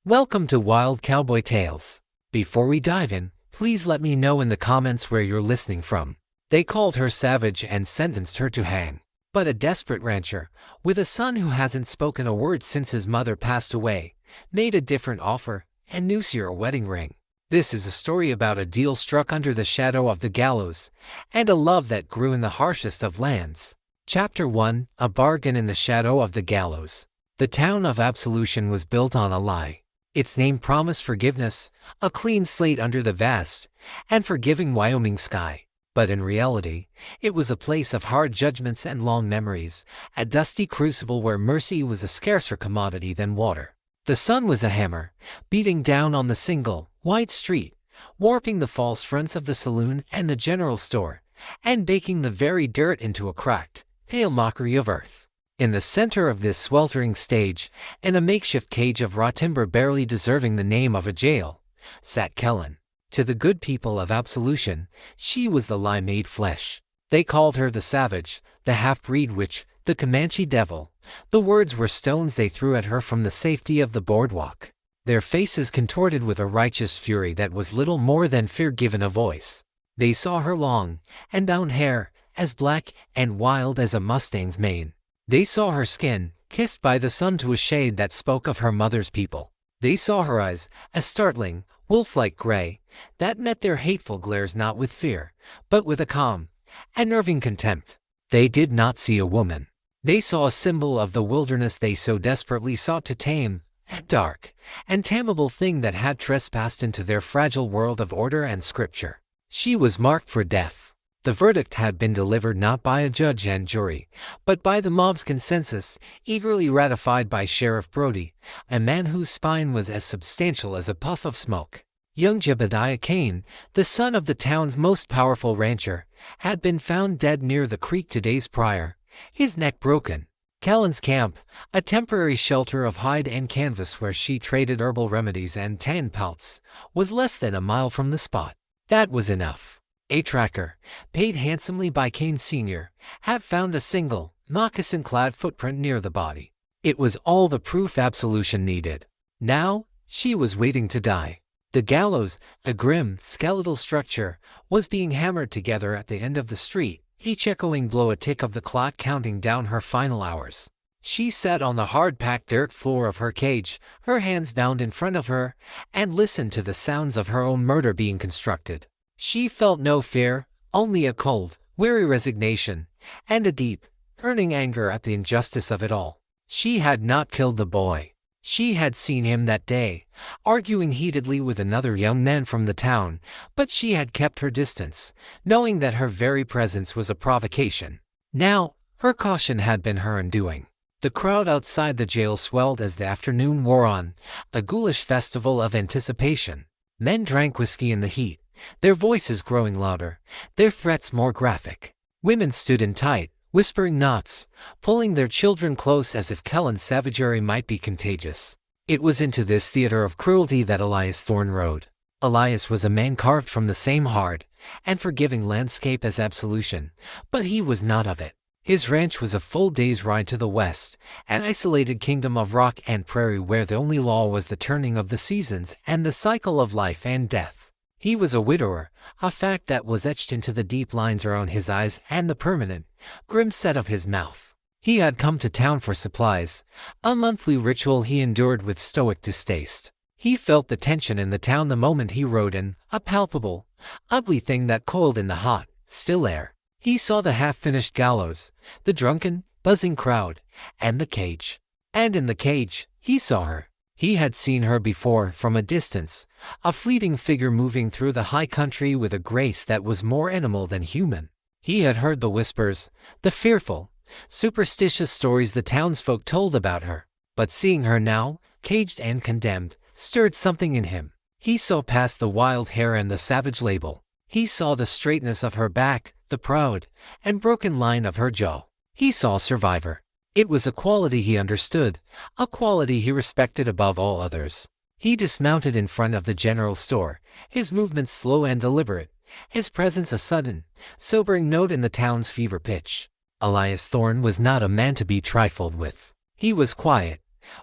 Welcome to Wild Cowboy Tales. Before we dive in, please let me know in the comments where you're listening from. They called her savage and sentenced her to hang. But a desperate rancher, with a son who hasn't spoken a word since his mother passed away, made a different offer and noose a wedding ring. This is a story about a deal struck under the shadow of the gallows, and a love that grew in the harshest of lands. Chapter 1: A Bargain in the Shadow of the Gallows. The town of Absolution was built on a lie. Its name promised forgiveness, a clean slate under the vast and forgiving Wyoming sky. But in reality, it was a place of hard judgments and long memories, a dusty crucible where mercy was a scarcer commodity than water. The sun was a hammer, beating down on the single, wide street, warping the false fronts of the saloon and the general store, and baking the very dirt into a cracked, pale mockery of earth. In the center of this sweltering stage, in a makeshift cage of raw timber barely deserving the name of a jail, sat Kellen. To the good people of Absolution, she was the lie made flesh. They called her the savage, the half-breed witch, the Comanche devil. The words were stones they threw at her from the safety of the boardwalk, their faces contorted with a righteous fury that was little more than fear given a voice. They saw her long and bound hair, as black and wild as a mustang's mane. They saw her skin, kissed by the sun to a shade that spoke of her mother's people. They saw her eyes, a startling, wolf-like gray, that met their hateful glares not with fear, but with a calm, unnerving contempt. They did not see a woman. They saw a symbol of the wilderness they so desperately sought to tame, a dark, untamable thing that had trespassed into their fragile world of order and scripture. She was marked for death. The verdict had been delivered not by a judge and jury, but by the mob's consensus, eagerly ratified by Sheriff Brody, a man whose spine was as substantial as a puff of smoke. Young Jebediah Kane, the son of the town's most powerful rancher, had been found dead near the creek 2 days prior, his neck broken. Kellen's camp, a temporary shelter of hide and canvas where she traded herbal remedies and tan pelts, was less than a mile from the spot. That was enough. A tracker, paid handsomely by Kane Sr., had found a single, moccasin-clad footprint near the body. It was all the proof Absolution needed. Now, she was waiting to die. The gallows, a grim, skeletal structure, was being hammered together at the end of the street, each echoing blow a tick of the clock counting down her final hours. She sat on the hard-packed dirt floor of her cage, her hands bound in front of her, and listened to the sounds of her own murder being constructed. She felt no fear, only a cold, weary resignation, and a deep, burning anger at the injustice of it all. She had not killed the boy. She had seen him that day, arguing heatedly with another young man from the town, but she had kept her distance, knowing that her very presence was a provocation. Now, her caution had been her undoing. The crowd outside the jail swelled as the afternoon wore on, a ghoulish festival of anticipation. Men drank whiskey in the heat, their voices growing louder, their threats more graphic. Women stood in tight, whispering knots, pulling their children close as if Kellen's savagery might be contagious. It was into this theater of cruelty that Elias Thorne rode. Elias was a man carved from the same hard and forgiving landscape as Absolution, but he was not of it. His ranch was a full day's ride to the west, an isolated kingdom of rock and prairie where the only law was the turning of the seasons and the cycle of life and death. He was a widower, a fact that was etched into the deep lines around his eyes and the permanent, grim set of his mouth. He had come to town for supplies, a monthly ritual he endured with stoic distaste. He felt the tension in the town the moment he rode in, a palpable, ugly thing that coiled in the hot, still air. He saw the half-finished gallows, the drunken, buzzing crowd, and the cage. And in the cage, he saw her. He had seen her before, from a distance, a fleeting figure moving through the high country with a grace that was more animal than human. He had heard the whispers, the fearful, superstitious stories the townsfolk told about her. But seeing her now, caged and condemned, stirred something in him. He saw past the wild hair and the savage label. He saw the straightness of her back, the proud and broken line of her jaw. He saw survivor. It was a quality he understood, a quality he respected above all others. He dismounted in front of the general store, his movements slow and deliberate, his presence a sudden, sobering note in the town's fever pitch. Elias Thorne was not a man to be trifled with. He was quiet,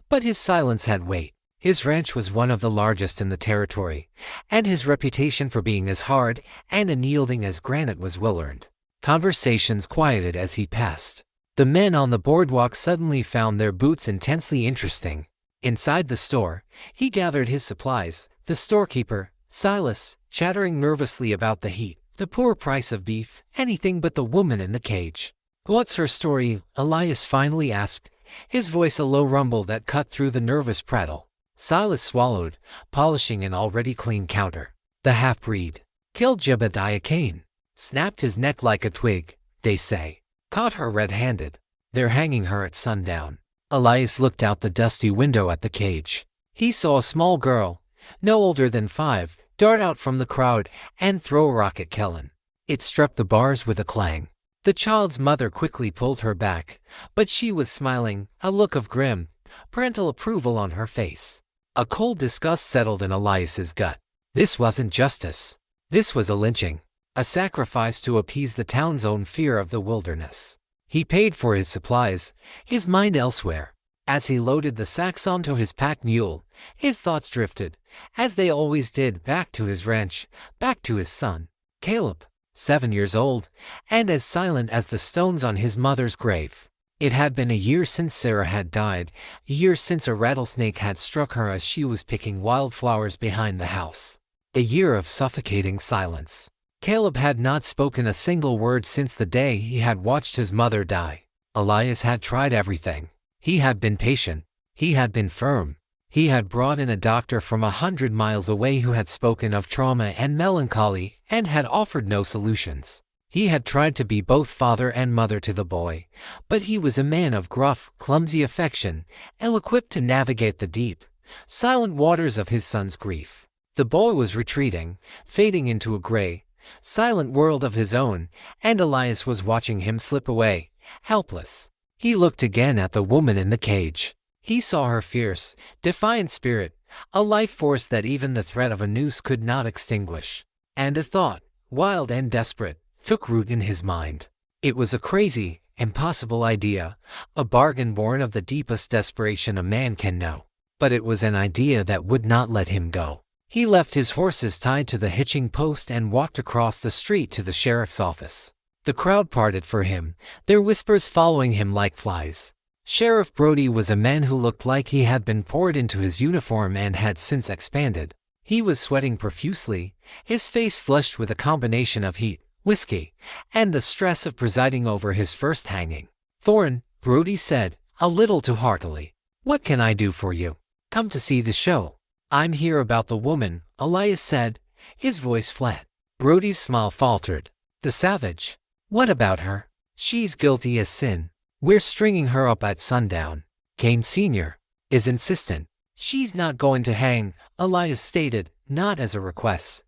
but his silence had weight. His ranch was one of the largest in the territory, and his reputation for being as hard and unyielding as granite was well-earned. Conversations quieted as he passed. The men on the boardwalk suddenly found their boots intensely interesting. Inside the store, he gathered his supplies, the storekeeper, Silas, chattering nervously about the heat, the poor price of beef, anything but the woman in the cage. "What's her story?" Elias finally asked, his voice a low rumble that cut through the nervous prattle. Silas swallowed, polishing an already clean counter. "The half-breed killed Jebediah Cain. Snapped his neck like a twig, they say. Caught her red-handed. They're hanging her at sundown." Elias looked out the dusty window at the cage. He saw a small girl, no older than 5, dart out from the crowd and throw a rock at Kellen. It struck the bars with a clang. The child's mother quickly pulled her back, but she was smiling, a look of grim, parental approval on her face. A cold disgust settled in Elias's gut. This wasn't justice. This was a lynching, a sacrifice to appease the town's own fear of the wilderness. He paid for his supplies, his mind elsewhere. As he loaded the sacks onto his pack mule, his thoughts drifted, as they always did, back to his ranch, back to his son, Caleb, 7 years old, and as silent as the stones on his mother's grave. It had been a year since Sarah had died, a year since a rattlesnake had struck her as she was picking wildflowers behind the house. A year of suffocating silence. Caleb had not spoken a single word since the day he had watched his mother die. Elias had tried everything. He had been patient. He had been firm. He had brought in a doctor from 100 miles away who had spoken of trauma and melancholy and had offered no solutions. He had tried to be both father and mother to the boy, but he was a man of gruff, clumsy affection, ill-equipped to navigate the deep, silent waters of his son's grief. The boy was retreating, fading into a gray, silent world of his own, and Elias was watching him slip away, helpless. He looked again at the woman in the cage. He saw her fierce, defiant spirit, a life force that even the threat of a noose could not extinguish. And a thought, wild and desperate, took root in his mind. It was a crazy, impossible idea, a bargain born of the deepest desperation a man can know. But it was an idea that would not let him go. He left his horses tied to the hitching post and walked across the street to the sheriff's office. The crowd parted for him, their whispers following him like flies. Sheriff Brody was a man who looked like he had been poured into his uniform and had since expanded. He was sweating profusely, his face flushed with a combination of heat, whiskey, and the stress of presiding over his first hanging. "Thorne," Brody said, a little too heartily. "What can I do for you?" "Come to see the show." "I'm here about the woman," Elias said, his voice flat. Brody's smile faltered. "The savage? What about her?" "She's guilty as sin. We're stringing her up at sundown." Cain Sr. is insistent. "She's not going to hang," Elias stated, not as a request,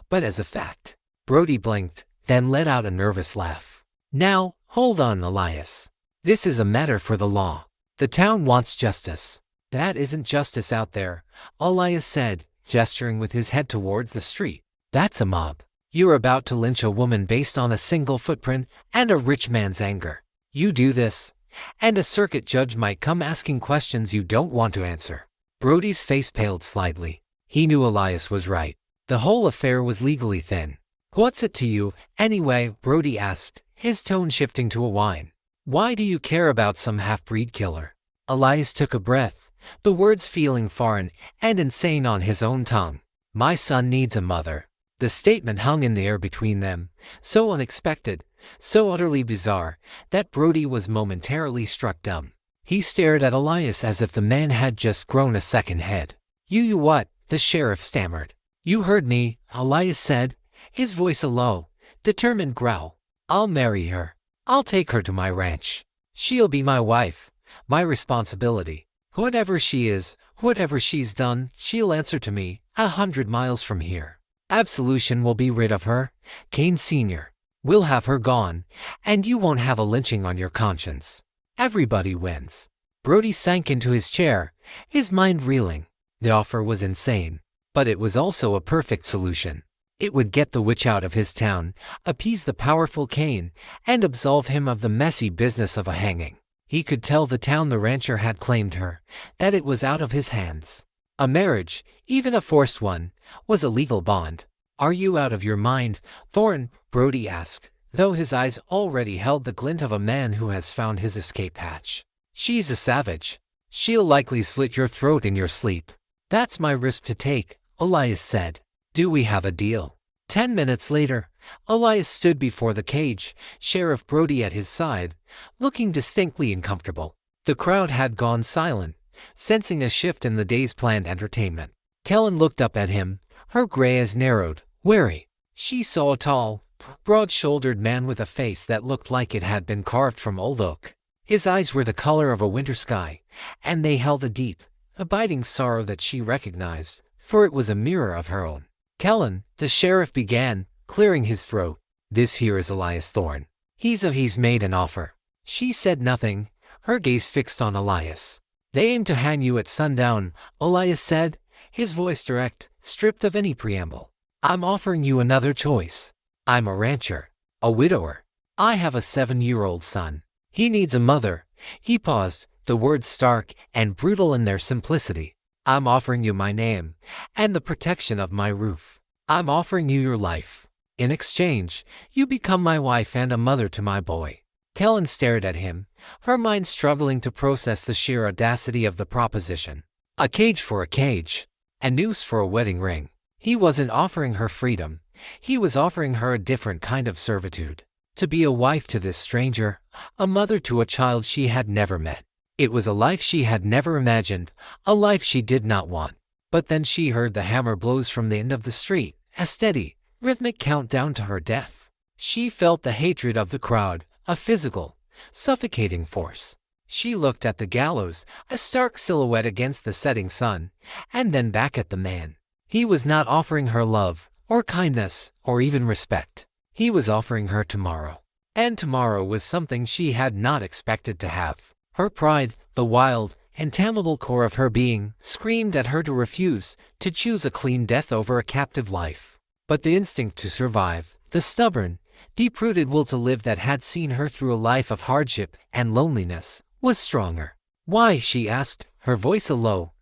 but as a fact. Brody blinked, then let out a nervous laugh. "Now, hold on, Elias. This is a matter for the law. The town wants justice." "That isn't justice out there," Elias said, gesturing with his head towards the street. "That's a mob. You're about to lynch a woman based on a single footprint and a rich man's anger. You do this, and a circuit judge might come asking questions you don't want to answer." Brody's face paled slightly. He knew Elias was right. The whole affair was legally thin. "What's it to you, anyway?" Brody asked, his tone shifting to a whine. "Why do you care about some half-breed killer?" Elias took a breath, the words feeling foreign and insane on his own tongue. "My son needs a mother." The statement hung in the air between them, so unexpected, so utterly bizarre, that Brody was momentarily struck dumb. He stared at Elias as if the man had just grown a second head. You what?" the sheriff stammered. "You heard me," Elias said, his voice a low, determined growl. "I'll marry her. I'll take her to my ranch. She'll be my wife, my responsibility. Whatever she is, whatever she's done, she'll answer to me, 100 miles from here. Absolution will be rid of her, Cain Sr. We'll have her gone, and you won't have a lynching on your conscience. Everybody wins." Brody sank into his chair, his mind reeling. The offer was insane, but it was also a perfect solution. It would get the witch out of his town, appease the powerful Cain, and absolve him of the messy business of a hanging. He could tell the town the rancher had claimed her, that it was out of his hands. A marriage, even a forced one, was a legal bond. "Are you out of your mind, Thorne?" Brody asked, though his eyes already held the glint of a man who has found his escape hatch. "She's a savage. She'll likely slit your throat in your sleep." "That's my risk to take," Elias said. "Do we have a deal?" 10 minutes later, Elias stood before the cage, Sheriff Brody at his side, looking distinctly uncomfortable. The crowd had gone silent, sensing a shift in the day's planned entertainment. Kellen looked up at him, her gray eyes narrowed, wary. She saw a tall, broad-shouldered man with a face that looked like it had been carved from old oak. His eyes were the color of a winter sky, and they held a deep, abiding sorrow that she recognized, for it was a mirror of her own. "Kellen," the sheriff began, clearing his throat. "This here is Elias Thorne. He's made an offer." She said nothing, her gaze fixed on Elias. "They aim to hang you at sundown," Elias said, his voice direct, stripped of any preamble. "I'm offering you another choice. I'm a rancher, a widower. I have a 7-year-old son. He needs a mother." He paused, the words stark and brutal in their simplicity. "I'm offering you my name and the protection of my roof. I'm offering you your life. In exchange, you become my wife and a mother to my boy." Kellen stared at him, her mind struggling to process the sheer audacity of the proposition. A cage for a cage. A noose for a wedding ring. He wasn't offering her freedom. He was offering her a different kind of servitude. To be a wife to this stranger, a mother to a child she had never met. It was a life she had never imagined, a life she did not want. But then she heard the hammer blows from the end of the street, a steady, rhythmic countdown to her death. She felt the hatred of the crowd, a physical, suffocating force. She looked at the gallows, a stark silhouette against the setting sun, and then back at the man. He was not offering her love, or kindness, or even respect. He was offering her tomorrow. And tomorrow was something she had not expected to have. Her pride, the wild, intamable core of her being, screamed at her to refuse, to choose a clean death over a captive life. But the instinct to survive, the stubborn, deep-rooted will to live that had seen her through a life of hardship and loneliness, was stronger. "Why?" she asked, her voice a low,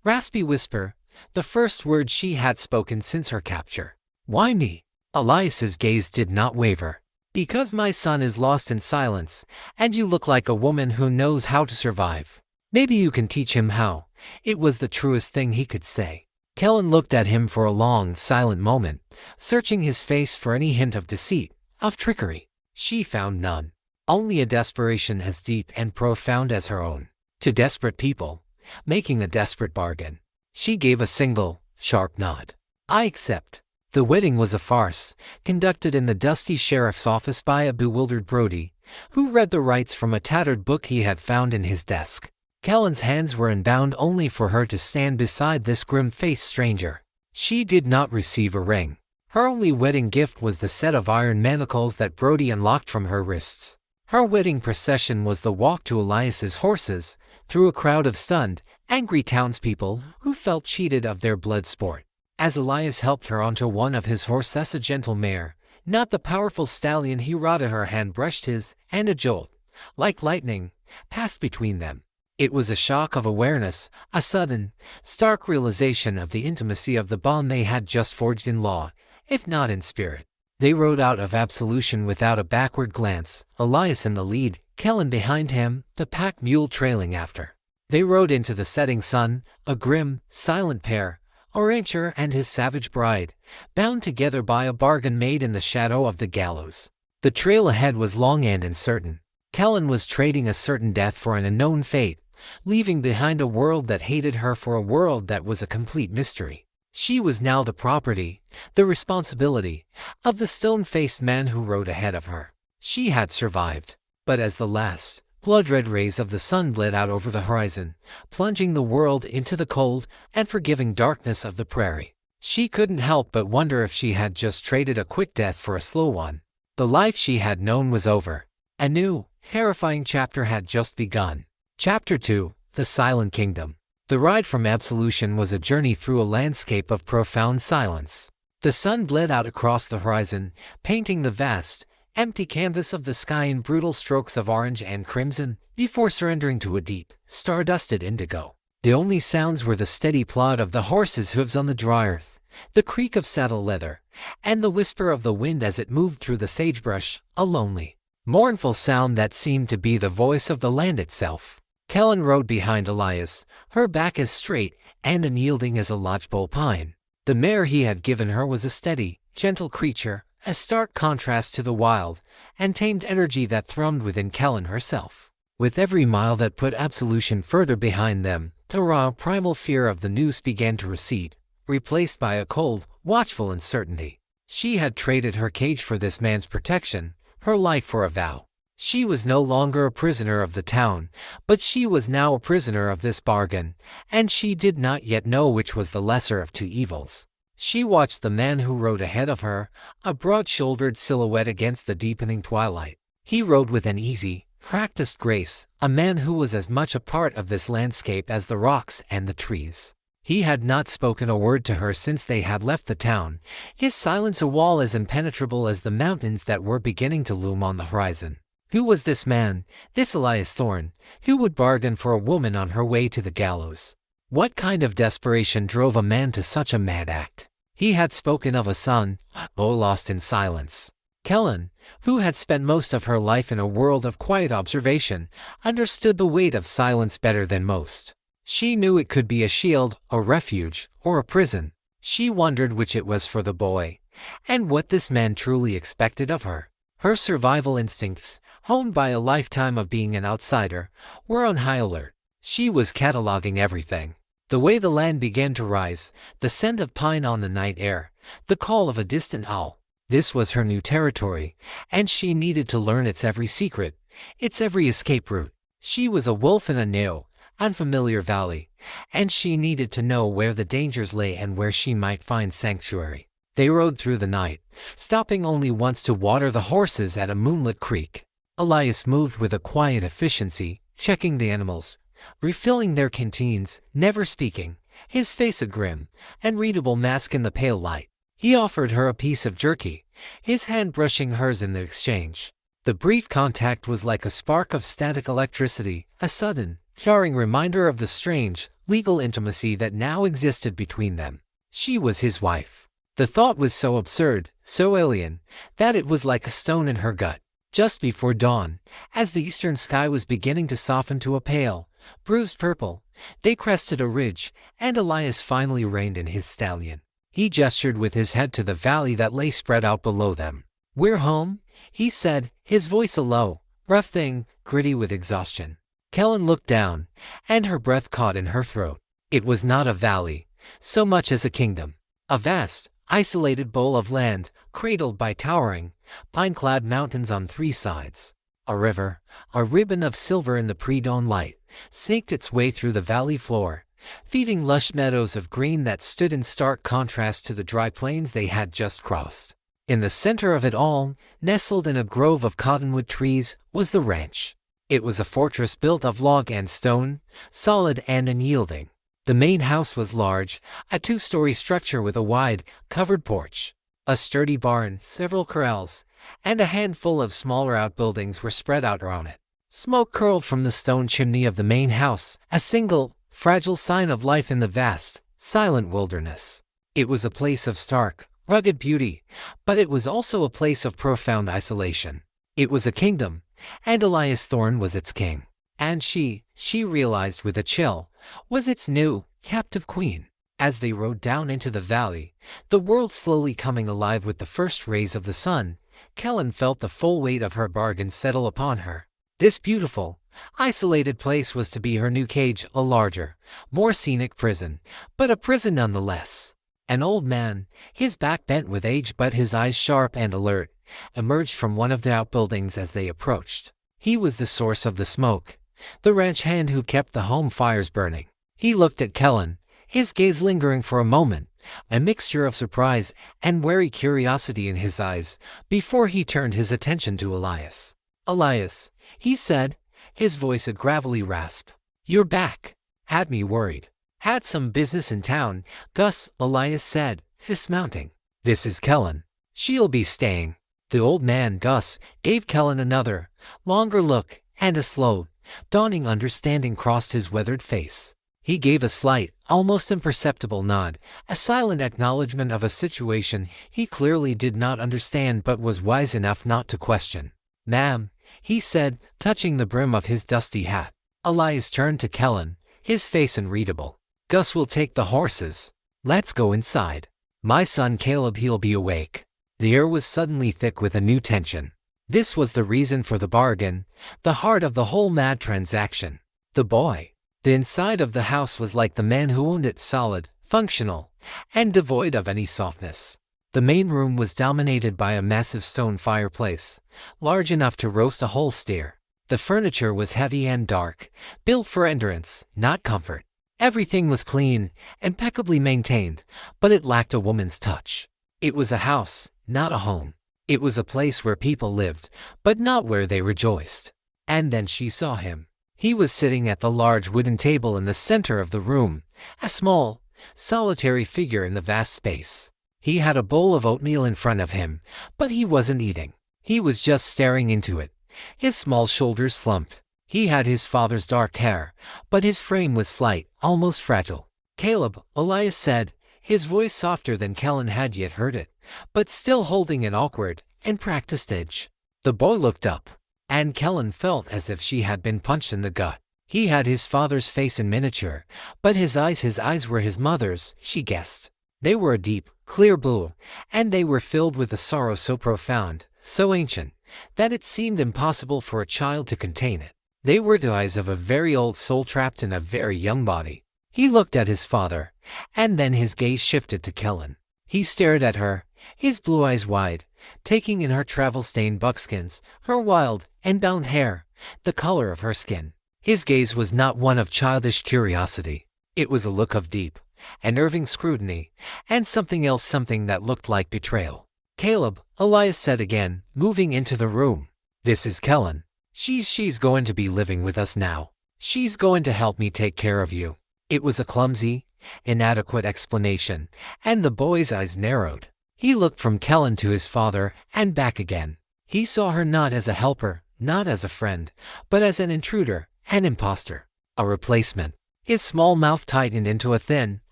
raspy whisper, the first word she had spoken since her capture. "Why me?" Elias's gaze did not waver. "Because my son is lost in silence, and you look like a woman who knows how to survive. Maybe you can teach him how." It was the truest thing he could say. Kellen looked at him for a long, silent moment, searching his face for any hint of deceit, of trickery. She found none. Only a desperation as deep and profound as her own. To desperate people, making a desperate bargain. She gave a single, sharp nod. "I accept." The wedding was a farce, conducted in the dusty sheriff's office by a bewildered Brody, who read the rites from a tattered book he had found in his desk. Kellen's hands were unbound only for her to stand beside this grim-faced stranger. She did not receive a ring. Her only wedding gift was the set of iron manacles that Brody unlocked from her wrists. Her wedding procession was the walk to Elias's horses, through a crowd of stunned, angry townspeople who felt cheated of their blood sport. As Elias helped her onto one of his horses, a gentle mare, not the powerful stallion he rode at her hand, brushed his, and a jolt, like lightning, passed between them. It was a shock of awareness, a sudden, stark realization of the intimacy of the bond they had just forged in law, if not in spirit. They rode out of absolution without a backward glance, Elias in the lead, Kellen behind him, the pack mule trailing after. They rode into the setting sun, a grim, silent pair, a rancher and his savage bride, bound together by a bargain made in the shadow of the gallows. The trail ahead was long and uncertain. Kellen was trading a certain death for an unknown fate, leaving behind a world that hated her for a world that was a complete mystery. She was now the property, the responsibility, of the stone-faced man who rode ahead of her. She had survived. But as the last, blood-red rays of the sun bled out over the horizon, plunging the world into the cold and forgiving darkness of the prairie, she couldn't help but wonder if she had just traded a quick death for a slow one. The life she had known was over. A new, terrifying chapter had just begun. Chapter 2, The Silent Kingdom. The ride from absolution was a journey through a landscape of profound silence. The sun bled out across the horizon, painting the vast, empty canvas of the sky in brutal strokes of orange and crimson, before surrendering to a deep, star-dusted indigo. The only sounds were the steady plod of the horse's hooves on the dry earth, the creak of saddle leather, and the whisper of the wind as it moved through the sagebrush, a lonely, mournful sound that seemed to be the voice of the land itself. Kellen rode behind Elias, her back as straight and unyielding as a lodgepole pine. The mare he had given her was a steady, gentle creature, a stark contrast to the wild and tamed energy that thrummed within Kellen herself. With every mile that put absolution further behind them, the raw, primal fear of the noose began to recede, replaced by a cold, watchful uncertainty. She had traded her cage for this man's protection, her life for a vow. She was no longer a prisoner of the town, but she was now a prisoner of this bargain, and she did not yet know which was the lesser of two evils. She watched the man who rode ahead of her, a broad-shouldered silhouette against the deepening twilight. He rode with an easy, practiced grace, a man who was as much a part of this landscape as the rocks and the trees. He had not spoken a word to her since they had left the town, his silence a wall as impenetrable as the mountains that were beginning to loom on the horizon. Who was this man, this Elias Thorne, who would bargain for a woman on her way to the gallows? What kind of desperation drove a man to such a mad act? He had spoken of a son, lost in silence. Kellen, who had spent most of her life in a world of quiet observation, understood the weight of silence better than most. She knew it could be a shield, a refuge, or a prison. She wondered which it was for the boy, and what this man truly expected of her. Her survival instincts, honed by a lifetime of being an outsider, were on high alert. She was cataloging everything. The way the land began to rise, the scent of pine on the night air, the call of a distant owl. This was her new territory, and she needed to learn its every secret, its every escape route. She was a wolf in a new, unfamiliar valley, and she needed to know where the dangers lay and where she might find sanctuary. They rode through the night, stopping only once to water the horses at a moonlit creek. Elias moved with a quiet efficiency, checking the animals, refilling their canteens, never speaking, his face a grim, unreadable mask in the pale light. He offered her a piece of jerky, his hand brushing hers in the exchange. The brief contact was like a spark of static electricity, a sudden, jarring reminder of the strange, legal intimacy that now existed between them. She was his wife. The thought was so absurd, so alien, that it was like a stone in her gut. Just before dawn, as the eastern sky was beginning to soften to a pale, bruised purple, they crested a ridge, and Elias finally reined in his stallion. He gestured with his head to the valley that lay spread out below them. "We're home," he said, his voice a low, rough thing, gritty with exhaustion. Kellen looked down, and her breath caught in her throat. It was not a valley, so much as a kingdom. A vast, isolated bowl of land, cradled by towering, pine-clad mountains on three sides. A river, a ribbon of silver in the pre-dawn light, snaked its way through the valley floor, feeding lush meadows of green that stood in stark contrast to the dry plains they had just crossed. In the center of it all, nestled in a grove of cottonwood trees, was the ranch. It was a fortress built of log and stone, solid and unyielding. The main house was large, a two-story structure with a wide, covered porch. A sturdy barn, several corrals, and a handful of smaller outbuildings were spread out around it. Smoke curled from the stone chimney of the main house, a single, fragile sign of life in the vast, silent wilderness. It was a place of stark, rugged beauty, but it was also a place of profound isolation. It was a kingdom, and Elias Thorne was its king. And she realized with a chill, was its new, captive queen. As they rode down into the valley, the world slowly coming alive with the first rays of the sun, Kellen felt the full weight of her bargain settle upon her. This beautiful, isolated place was to be her new cage, a larger, more scenic prison, but a prison nonetheless. An old man, his back bent with age but his eyes sharp and alert, emerged from one of the outbuildings as they approached. He was the source of the smoke, the ranch hand who kept the home fires burning. He looked at Kellen, his gaze lingering for a moment, a mixture of surprise and wary curiosity in his eyes, before he turned his attention to Elias. "Elias," he said, his voice a gravelly rasp. "You're back. Had me worried." "Had some business in town, Gus," Elias said, dismounting. "This is Kellen. She'll be staying." The old man, Gus, gave Kellen another, longer look, and a slow, dawning understanding crossed his weathered face. He gave a slight, almost imperceptible nod, a silent acknowledgement of a situation he clearly did not understand but was wise enough not to question. "Ma'am," he said, touching the brim of his dusty hat. Elias turned to Kellen, his face unreadable. "Gus will take the horses. Let's go inside. My son Caleb, he'll be awake." The air was suddenly thick with a new tension. This was the reason for the bargain, the heart of the whole mad transaction. The boy. The inside of the house was like the man who owned it, solid, functional, and devoid of any softness. The main room was dominated by a massive stone fireplace, large enough to roast a whole steer. The furniture was heavy and dark, built for endurance, not comfort. Everything was clean, impeccably maintained, but it lacked a woman's touch. It was a house, not a home. It was a place where people lived, but not where they rejoiced. And then she saw him. He was sitting at the large wooden table in the center of the room, a small, solitary figure in the vast space. He had a bowl of oatmeal in front of him, but he wasn't eating. He was just staring into it, his small shoulders slumped. He had his father's dark hair, but his frame was slight, almost fragile. "Caleb," Elias said, his voice softer than Kellen had yet heard it, but still holding an awkward and practiced edge. The boy looked up, and Kellen felt as if she had been punched in the gut. He had his father's face in miniature, but his eyes were his mother's, she guessed. They were a deep, clear blue, and they were filled with a sorrow so profound, so ancient, that it seemed impossible for a child to contain it. They were the eyes of a very old soul trapped in a very young body. He looked at his father, and then his gaze shifted to Kellen. He stared at her, his blue eyes wide, taking in her travel-stained buckskins, her wild and bound hair, the color of her skin. His gaze was not one of childish curiosity. It was a look of deep, unnerving scrutiny, and something else, something that looked like betrayal. "Caleb," Elias said again, moving into the room. "This is Kellen. She's going to be living with us now. She's going to help me take care of you." It was a clumsy, inadequate explanation, and the boy's eyes narrowed. He looked from Kellen to his father and back again. He saw her not as a helper, not as a friend, but as an intruder, an imposter, a replacement. His small mouth tightened into a thin,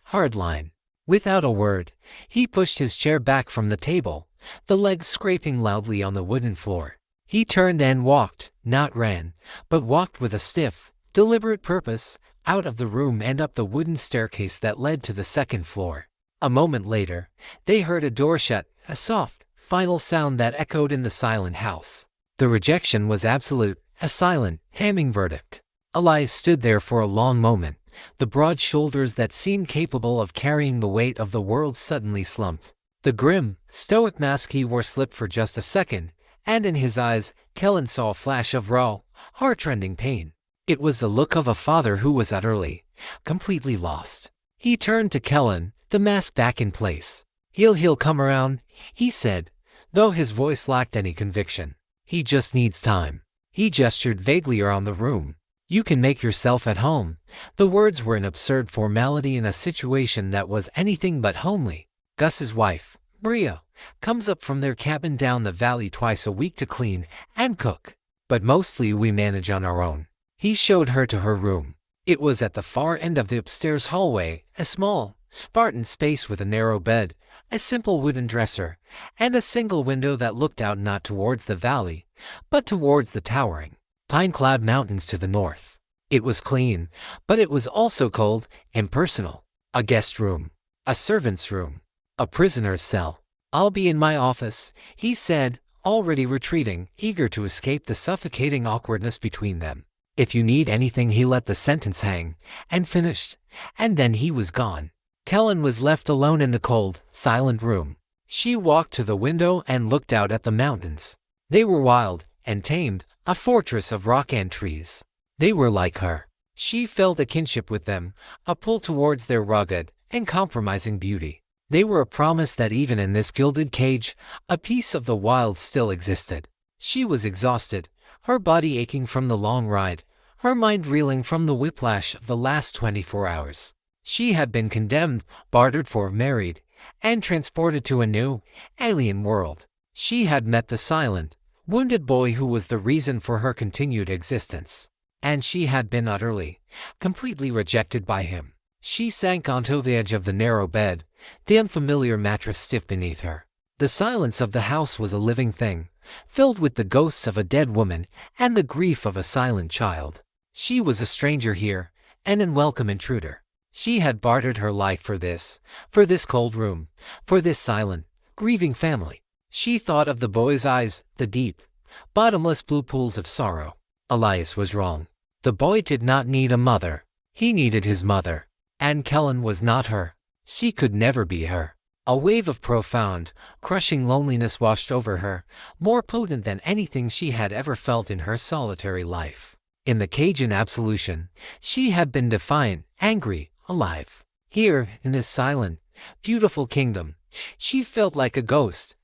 hard line. Without a word, he pushed his chair back from the table, the legs scraping loudly on the wooden floor. He turned and walked, not ran, but walked with a stiff, deliberate purpose, out of the room and up the wooden staircase that led to the second floor. A moment later, they heard a door shut, a soft, final sound that echoed in the silent house. The rejection was absolute, a silent, damning verdict. Elias stood there for a long moment, the broad shoulders that seemed capable of carrying the weight of the world suddenly slumped. The grim, stoic mask he wore slipped for just a second, and in his eyes, Kellen saw a flash of raw, heart-rending pain. It was the look of a father who was utterly, completely lost. He turned to Kellen, the mask back in place. He'll come around," he said, though his voice lacked any conviction. "He just needs time." He gestured vaguely around the room. "You can make yourself at home." The words were an absurd formality in a situation that was anything but homely. Gus's wife, Maria, comes up from their cabin down the valley twice a week to clean and cook. But mostly we manage on our own. He showed her to her room. It was at the far end of the upstairs hallway, a small, Spartan space with a narrow bed, a simple wooden dresser, and a single window that looked out not towards the valley, but towards the towering, pine-clad mountains to the north. It was clean, but it was also cold, impersonal. A guest room, a servant's room, a prisoner's cell. "I'll be in my office," he said, already retreating, eager to escape the suffocating awkwardness between them. "If you need anything," he let the sentence hang, and finished, and then he was gone. Kellen was left alone in the cold, silent room. She walked to the window and looked out at the mountains. They were wild and tamed, a fortress of rock and trees. They were like her. She felt a kinship with them, a pull towards their rugged and compromising beauty. They were a promise that even in this gilded cage, a piece of the wild still existed. She was exhausted, her body aching from the long ride, her mind reeling from the whiplash of the last 24 hours. She had been condemned, bartered for, married, and transported to a new, alien world. She had met the silent, wounded boy who was the reason for her continued existence. and she had been utterly, completely rejected by him. She sank onto the edge of the narrow bed, the unfamiliar mattress stiff beneath her. The silence of the house was a living thing, filled with the ghosts of a dead woman and the grief of a silent child. She was a stranger here, an unwelcome intruder. She had bartered her life for this cold room, for this silent, grieving family. She thought of the boy's eyes, the deep, bottomless blue pools of sorrow. Elias was wrong. The boy did not need a mother. He needed his mother. And Kellen was not her. She could never be her. A wave of profound, crushing loneliness washed over her, more potent than anything she had ever felt in her solitary life. In the Cajun absolution, she had been defiant, angry, alive. Here, in this silent, beautiful kingdom, she felt like a ghost,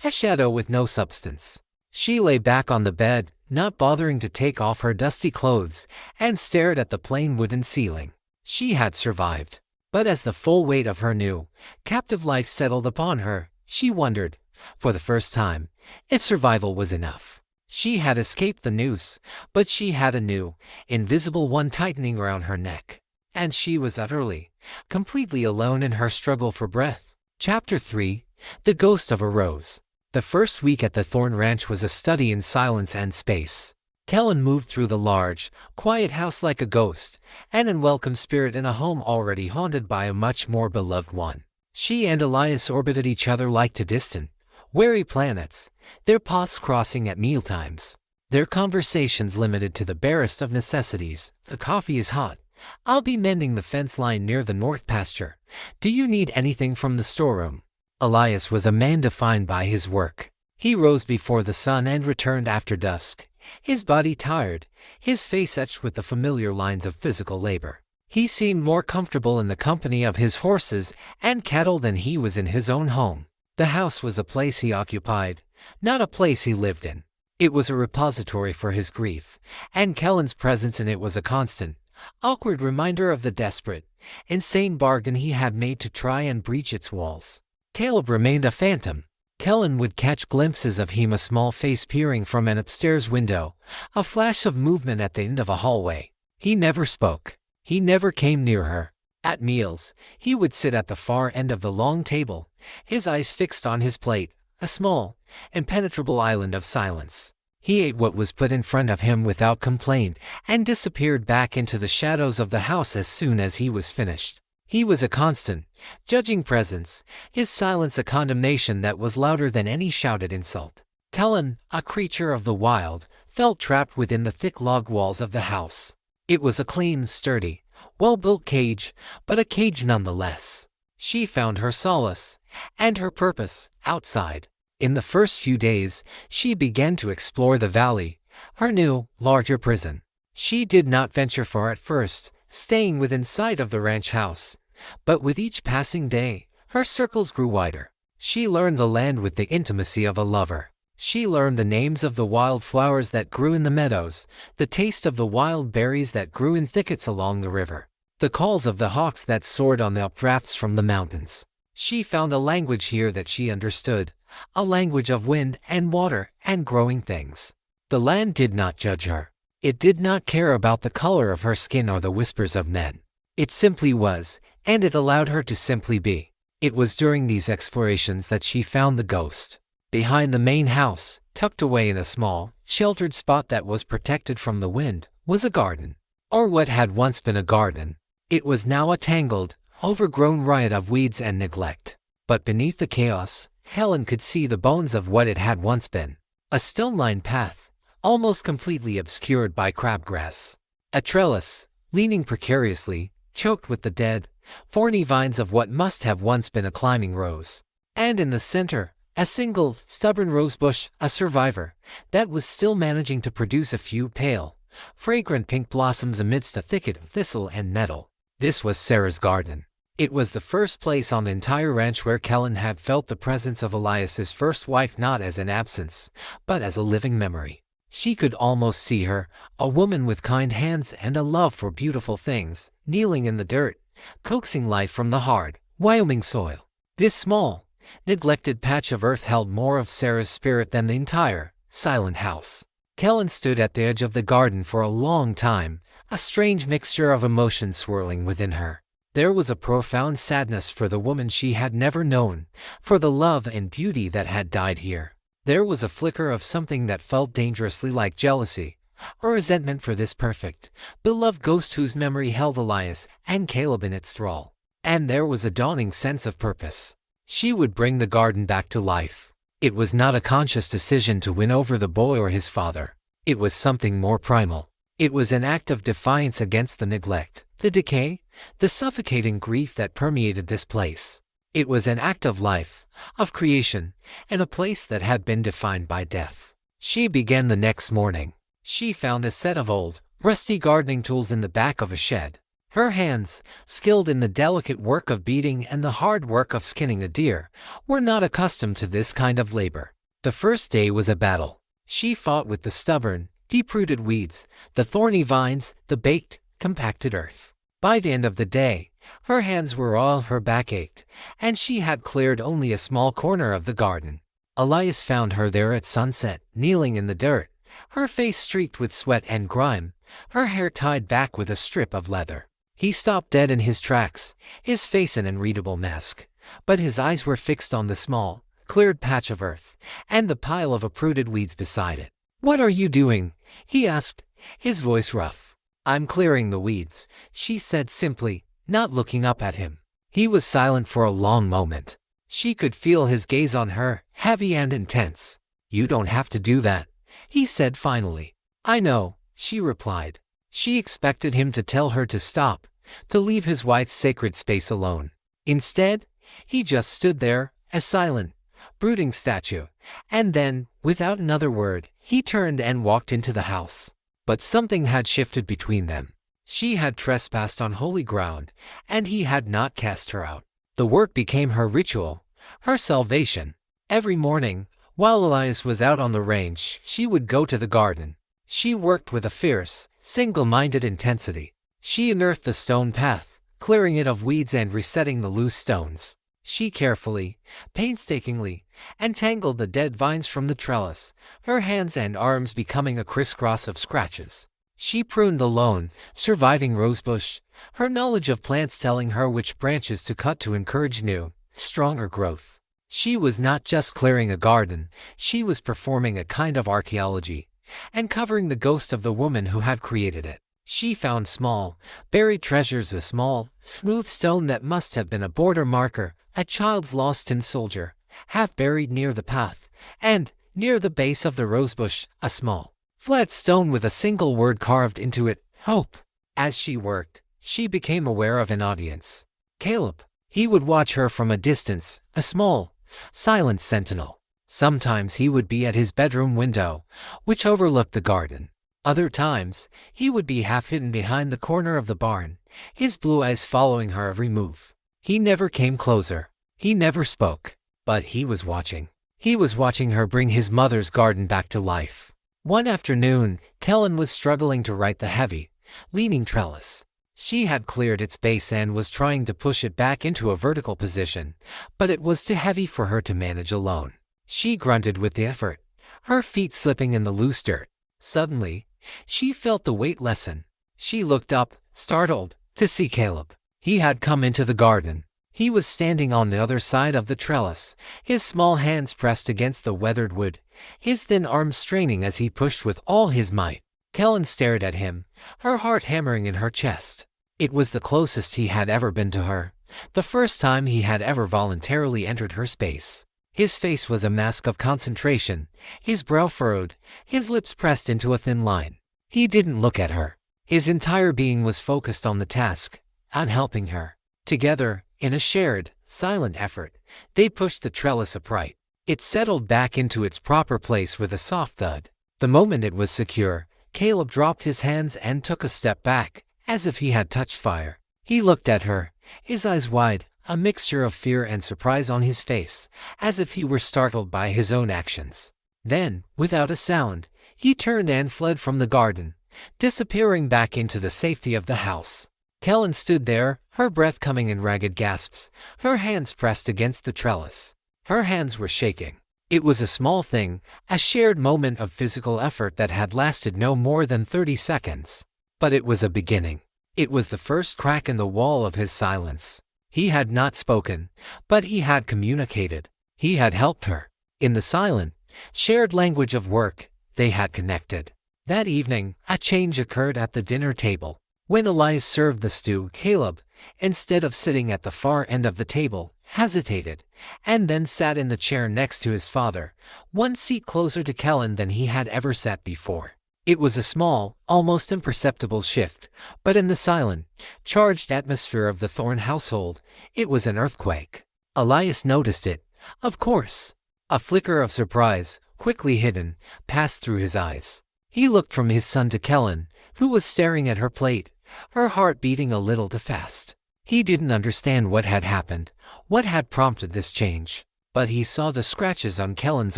a shadow with no substance. She lay back on the bed, not bothering to take off her dusty clothes, and stared at the plain wooden ceiling. She had survived. But as the full weight of her new, captive life settled upon her, she wondered, for the first time, if survival was enough. She had escaped the noose, but she had a new, invisible one tightening around her neck. And she was utterly, completely alone in her struggle for breath. Chapter 3: The Ghost of a Rose. The first week at the Thorn Ranch was a study in silence and space. Kellen moved through the large, quiet house like a ghost, an unwelcome spirit in a home already haunted by a much more beloved one. She and Elias orbited each other like two distant, wary planets, their paths crossing at mealtimes. Their conversations limited to the barest of necessities. The coffee is hot. I'll be mending the fence line near the north pasture. Do you need anything from the storeroom? Elias was a man defined by his work. He rose before the sun and returned after dusk, his body tired, his face etched with the familiar lines of physical labor. He seemed more comfortable in the company of his horses and cattle than he was in his own home. The house was a place he occupied, not a place he lived in. It was a repository for his grief, and Kellen's presence in it was a constant, awkward reminder of the desperate, insane bargain he had made to try and breach its walls. Caleb remained a phantom. Kellen would catch glimpses of him, a small face peering from an upstairs window, a flash of movement at the end of a hallway. He never spoke. He never came near her. At meals, he would sit at the far end of the long table, his eyes fixed on his plate, a small, impenetrable island of silence. He ate what was put in front of him without complaint and disappeared back into the shadows of the house as soon as he was finished. He was a constant, judging presence, his silence a condemnation that was louder than any shouted insult. Kellen, a creature of the wild, felt trapped within the thick log walls of the house. It was a clean, sturdy, well-built cage, but a cage nonetheless. She found her solace, and her purpose, outside. In the first few days, she began to explore the valley, her new, larger prison. She did not venture far at first, staying within sight of the ranch house. But with each passing day, her circles grew wider. She learned the land with the intimacy of a lover. She learned the names of the wild flowers that grew in the meadows, the taste of the wild berries that grew in thickets along the river, the calls of the hawks that soared on the updrafts from the mountains. She found a language here that she understood, a language of wind and water and growing things. The land did not judge her. It did not care about the color of her skin or the whispers of men. It simply was, and it allowed her to simply be. It was during these explorations that she found the ghost. Behind the main house, tucked away in a small, sheltered spot that was protected from the wind, was a garden. Or what had once been a garden. It was now a tangled, overgrown riot of weeds and neglect. But beneath the chaos, Helen could see the bones of what it had once been. A stone-lined path, almost completely obscured by crabgrass. A trellis, leaning precariously, choked with the dead, thorny vines of what must have once been a climbing rose. And in the center, a single, stubborn rosebush, a survivor, that was still managing to produce a few pale, fragrant pink blossoms amidst a thicket of thistle and nettle. This was Sarah's garden. It was the first place on the entire ranch where Kellen had felt the presence of Elias's first wife, not as an absence, but as a living memory. She could almost see her, a woman with kind hands and a love for beautiful things, kneeling in the dirt, coaxing life from the hard, Wyoming soil. This small, neglected patch of earth held more of Sarah's spirit than the entire, silent house. Kellen stood at the edge of the garden for a long time, a strange mixture of emotions swirling within her. There was a profound sadness for the woman she had never known, for the love and beauty that had died here. There was a flicker of something that felt dangerously like jealousy, or resentment for this perfect, beloved ghost whose memory held Elias and Caleb in its thrall. And there was a dawning sense of purpose. She would bring the garden back to life. It was not a conscious decision to win over the boy or his father. It was something more primal. It was an act of defiance against the neglect, the decay, the suffocating grief that permeated this place. It was an act of life, of creation, in a place that had been defined by death. She began the next morning. She found a set of old, rusty gardening tools in the back of a shed. Her hands, skilled in the delicate work of beating and the hard work of skinning a deer, were not accustomed to this kind of labor. The first day was a battle. She fought with the stubborn, deep-rooted weeds, the thorny vines, the baked, compacted earth. By the end of the day, her hands were raw, her back ached, and she had cleared only a small corner of the garden. Elias found her there at sunset, kneeling in the dirt, her face streaked with sweat and grime, her hair tied back with a strip of leather. He stopped dead in his tracks, his face an unreadable mask, but his eyes were fixed on the small, cleared patch of earth, and the pile of uprooted weeds beside it. "What are you doing?" he asked, his voice rough. "I'm clearing the weeds," she said simply, not looking up at him. He was silent for a long moment. She could feel his gaze on her, heavy and intense. "You don't have to do that," he said finally. "I know," she replied. She expected him to tell her to stop, to leave his wife's sacred space alone. Instead, he just stood there, a silent, brooding statue, and then, without another word, he turned and walked into the house. But something had shifted between them. She had trespassed on holy ground, and he had not cast her out. The work became her ritual, her salvation. Every morning, while Elias was out on the range, she would go to the garden. She worked with a fierce, single-minded intensity. She unearthed the stone path, clearing it of weeds and resetting the loose stones. She carefully, painstakingly, untangled the dead vines from the trellis, her hands and arms becoming a crisscross of scratches. She pruned the lone, surviving rosebush, her knowledge of plants telling her which branches to cut to encourage new, stronger growth. She was not just clearing a garden, she was performing a kind of archaeology, and covering the ghost of the woman who had created it. She found small, buried treasures, a small, smooth stone that must have been a border marker, a child's lost tin soldier, half buried near the path, and, near the base of the rosebush, a small, flat stone with a single word carved into it, hope. As she worked, she became aware of an audience. Caleb. He would watch her from a distance, a small, silent sentinel. Sometimes he would be at his bedroom window, which overlooked the garden. Other times, he would be half hidden behind the corner of the barn, his blue eyes following her every move. He never came closer. He never spoke. But he was watching. He was watching her bring his mother's garden back to life. One afternoon, Kellen was struggling to right the heavy, leaning trellis. She had cleared its base and was trying to push it back into a vertical position, but it was too heavy for her to manage alone. She grunted with the effort, her feet slipping in the loose dirt. Suddenly, she felt the weight lessen. She looked up, startled, to see Caleb. He had come into the garden. He was standing on the other side of the trellis, his small hands pressed against the weathered wood, his thin arms straining as he pushed with all his might. Kellen stared at him, her heart hammering in her chest. It was the closest he had ever been to her, the first time he had ever voluntarily entered her space. His face was a mask of concentration, his brow furrowed, his lips pressed into a thin line. He didn't look at her. His entire being was focused on the task, on helping her. Together, in a shared, silent effort, they pushed the trellis upright. It settled back into its proper place with a soft thud. The moment it was secure, Caleb dropped his hands and took a step back, as if he had touched fire. He looked at her, his eyes wide, a mixture of fear and surprise on his face, as if he were startled by his own actions. Then, without a sound, he turned and fled from the garden, disappearing back into the safety of the house. Kellen stood there, her breath coming in ragged gasps, her hands pressed against the trellis. Her hands were shaking. It was a small thing, a shared moment of physical effort that had lasted no more than 30 seconds. But it was a beginning. It was the first crack in the wall of his silence. He had not spoken, but he had communicated. He had helped her. In the silent, shared language of work, they had connected. That evening, a change occurred at the dinner table. When Elias served the stew, Caleb, instead of sitting at the far end of the table, hesitated, and then sat in the chair next to his father, one seat closer to Kellen than he had ever sat before. It was a small, almost imperceptible shift, but in the silent, charged atmosphere of the Thorne household, it was an earthquake. Elias noticed it, of course. A flicker of surprise, quickly hidden, passed through his eyes. He looked from his son to Kellen, who was staring at her plate, her heart beating a little too fast. He didn't understand what had happened, what had prompted this change. But he saw the scratches on Kellen's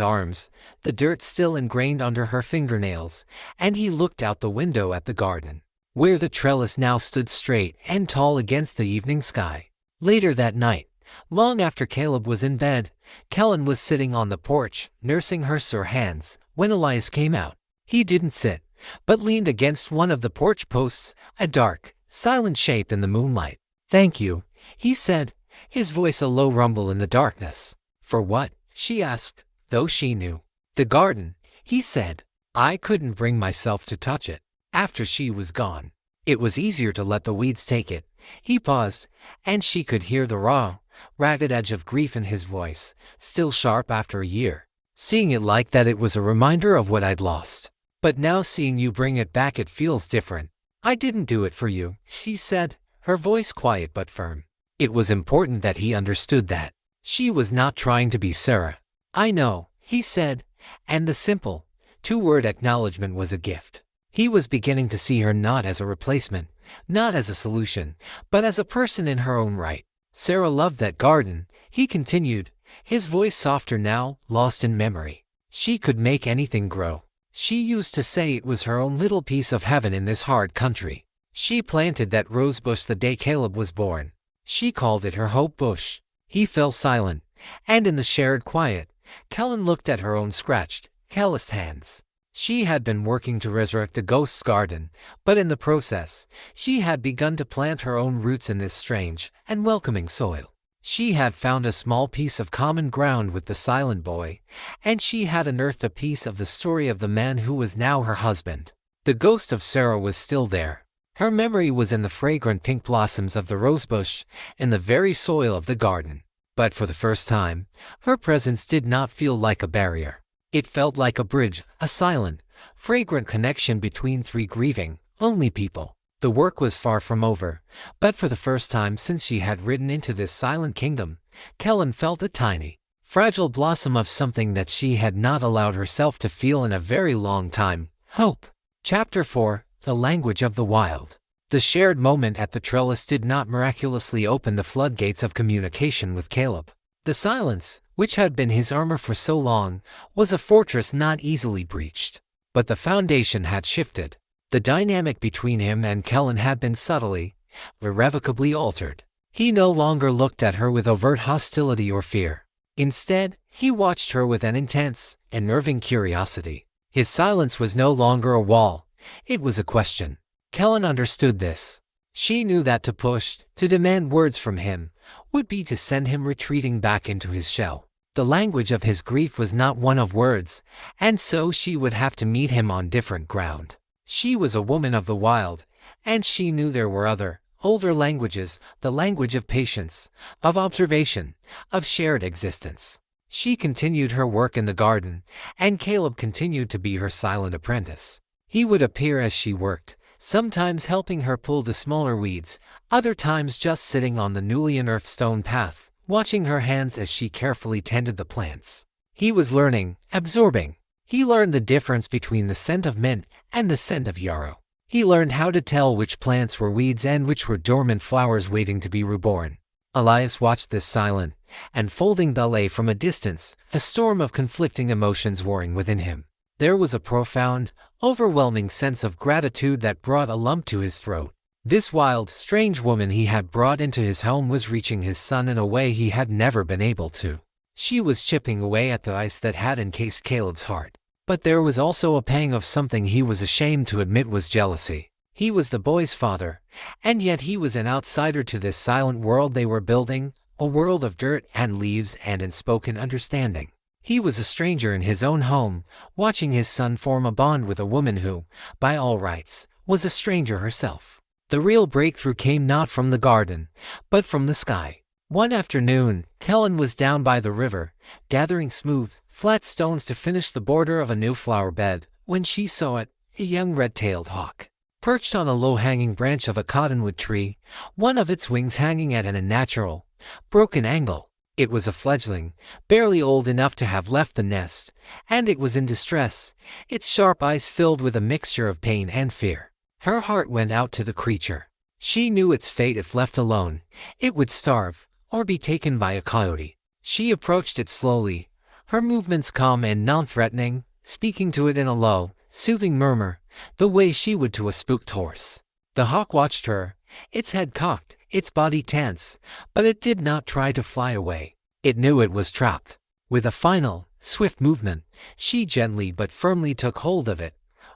arms, the dirt still ingrained under her fingernails, and he looked out the window at the garden, where the trellis now stood straight and tall against the evening sky. Later that night, long after Caleb was in bed, Kellen was sitting on the porch, nursing her sore hands, when Elias came out. He didn't sit, but leaned against one of the porch posts, a dark, silent shape in the moonlight. "Thank you," he said, his voice a low rumble in the darkness. "For what?" she asked, though she knew. "The garden," he said. "I couldn't bring myself to touch it after she was gone. It was easier to let the weeds take it." He paused, and she could hear the raw, ragged edge of grief in his voice, still sharp after a year. "Seeing it like that, it was a reminder of what I'd lost. But now seeing you bring it back, it feels different. I didn't do it for you," she said, her voice quiet but firm. It was important that he understood that. She was not trying to be Sarah. "I know," he said, and the simple, two-word acknowledgement was a gift. He was beginning to see her not as a replacement, not as a solution, but as a person in her own right. "Sarah loved that garden," he continued, his voice softer now, lost in memory. "She could make anything grow. She used to say it was her own little piece of heaven in this hard country. She planted that rose bush the day Caleb was born. She called it her hope bush." He fell silent, and in the shared quiet, Kellen looked at her own scratched, calloused hands. She had been working to resurrect a ghost's garden, but in the process, she had begun to plant her own roots in this strange and welcoming soil. She had found a small piece of common ground with the silent boy, and she had unearthed a piece of the story of the man who was now her husband. The ghost of Sarah was still there. Her memory was in the fragrant pink blossoms of the rosebush, in the very soil of the garden. But for the first time, her presence did not feel like a barrier. It felt like a bridge, a silent, fragrant connection between three grieving, lonely people. The work was far from over, but for the first time since she had ridden into this silent kingdom, Kellen felt a tiny, fragile blossom of something that she had not allowed herself to feel in a very long time: hope. Chapter 4: The Language of the Wild. The shared moment at the trellis did not miraculously open the floodgates of communication with Caleb. The silence, which had been his armor for so long, was a fortress not easily breached. But the foundation had shifted. The dynamic between him and Kellen had been subtly, irrevocably altered. He no longer looked at her with overt hostility or fear. Instead, he watched her with an intense, unnerving curiosity. His silence was no longer a wall. It was a question. Kellen understood this. She knew that to push, to demand words from him, would be to send him retreating back into his shell. The language of his grief was not one of words, and so she would have to meet him on different ground. She was a woman of the wild, and she knew there were other, older languages, the language of patience, of observation, of shared existence. She continued her work in the garden, and Caleb continued to be her silent apprentice. He would appear as she worked, sometimes helping her pull the smaller weeds, other times just sitting on the newly unearthed stone path, watching her hands as she carefully tended the plants. He was learning, absorbing. He learned the difference between the scent of mint and the scent of yarrow. He learned how to tell which plants were weeds and which were dormant flowers waiting to be reborn. Elias watched this silent, unfolding ballet from a distance, a storm of conflicting emotions warring within him. There was a profound, overwhelming sense of gratitude that brought a lump to his throat. This wild, strange woman he had brought into his home was reaching his son in a way he had never been able to. She was chipping away at the ice that had encased Caleb's heart. But there was also a pang of something he was ashamed to admit was jealousy. He was the boy's father, and yet he was an outsider to this silent world they were building, a world of dirt and leaves and unspoken understanding. He was a stranger in his own home, watching his son form a bond with a woman who, by all rights, was a stranger herself. The real breakthrough came not from the garden, but from the sky. One afternoon, Kellen was down by the river, gathering smooth, flat stones to finish the border of a new flower bed, when she saw it, a young red-tailed hawk. Perched on a low-hanging branch of a cottonwood tree, one of its wings hanging at an unnatural, broken angle. It was a fledgling, barely old enough to have left the nest, and it was in distress, its sharp eyes filled with a mixture of pain and fear. Her heart went out to the creature. She knew its fate if left alone. It would starve, or be taken by a coyote. She approached it slowly, her movements calm and non-threatening, speaking to it in a low, soothing murmur, the way she would to a spooked horse. The hawk watched her, its head cocked, its body tense, but it did not try to fly away. It knew it was trapped. With a final, swift movement, she gently but firmly took hold of it,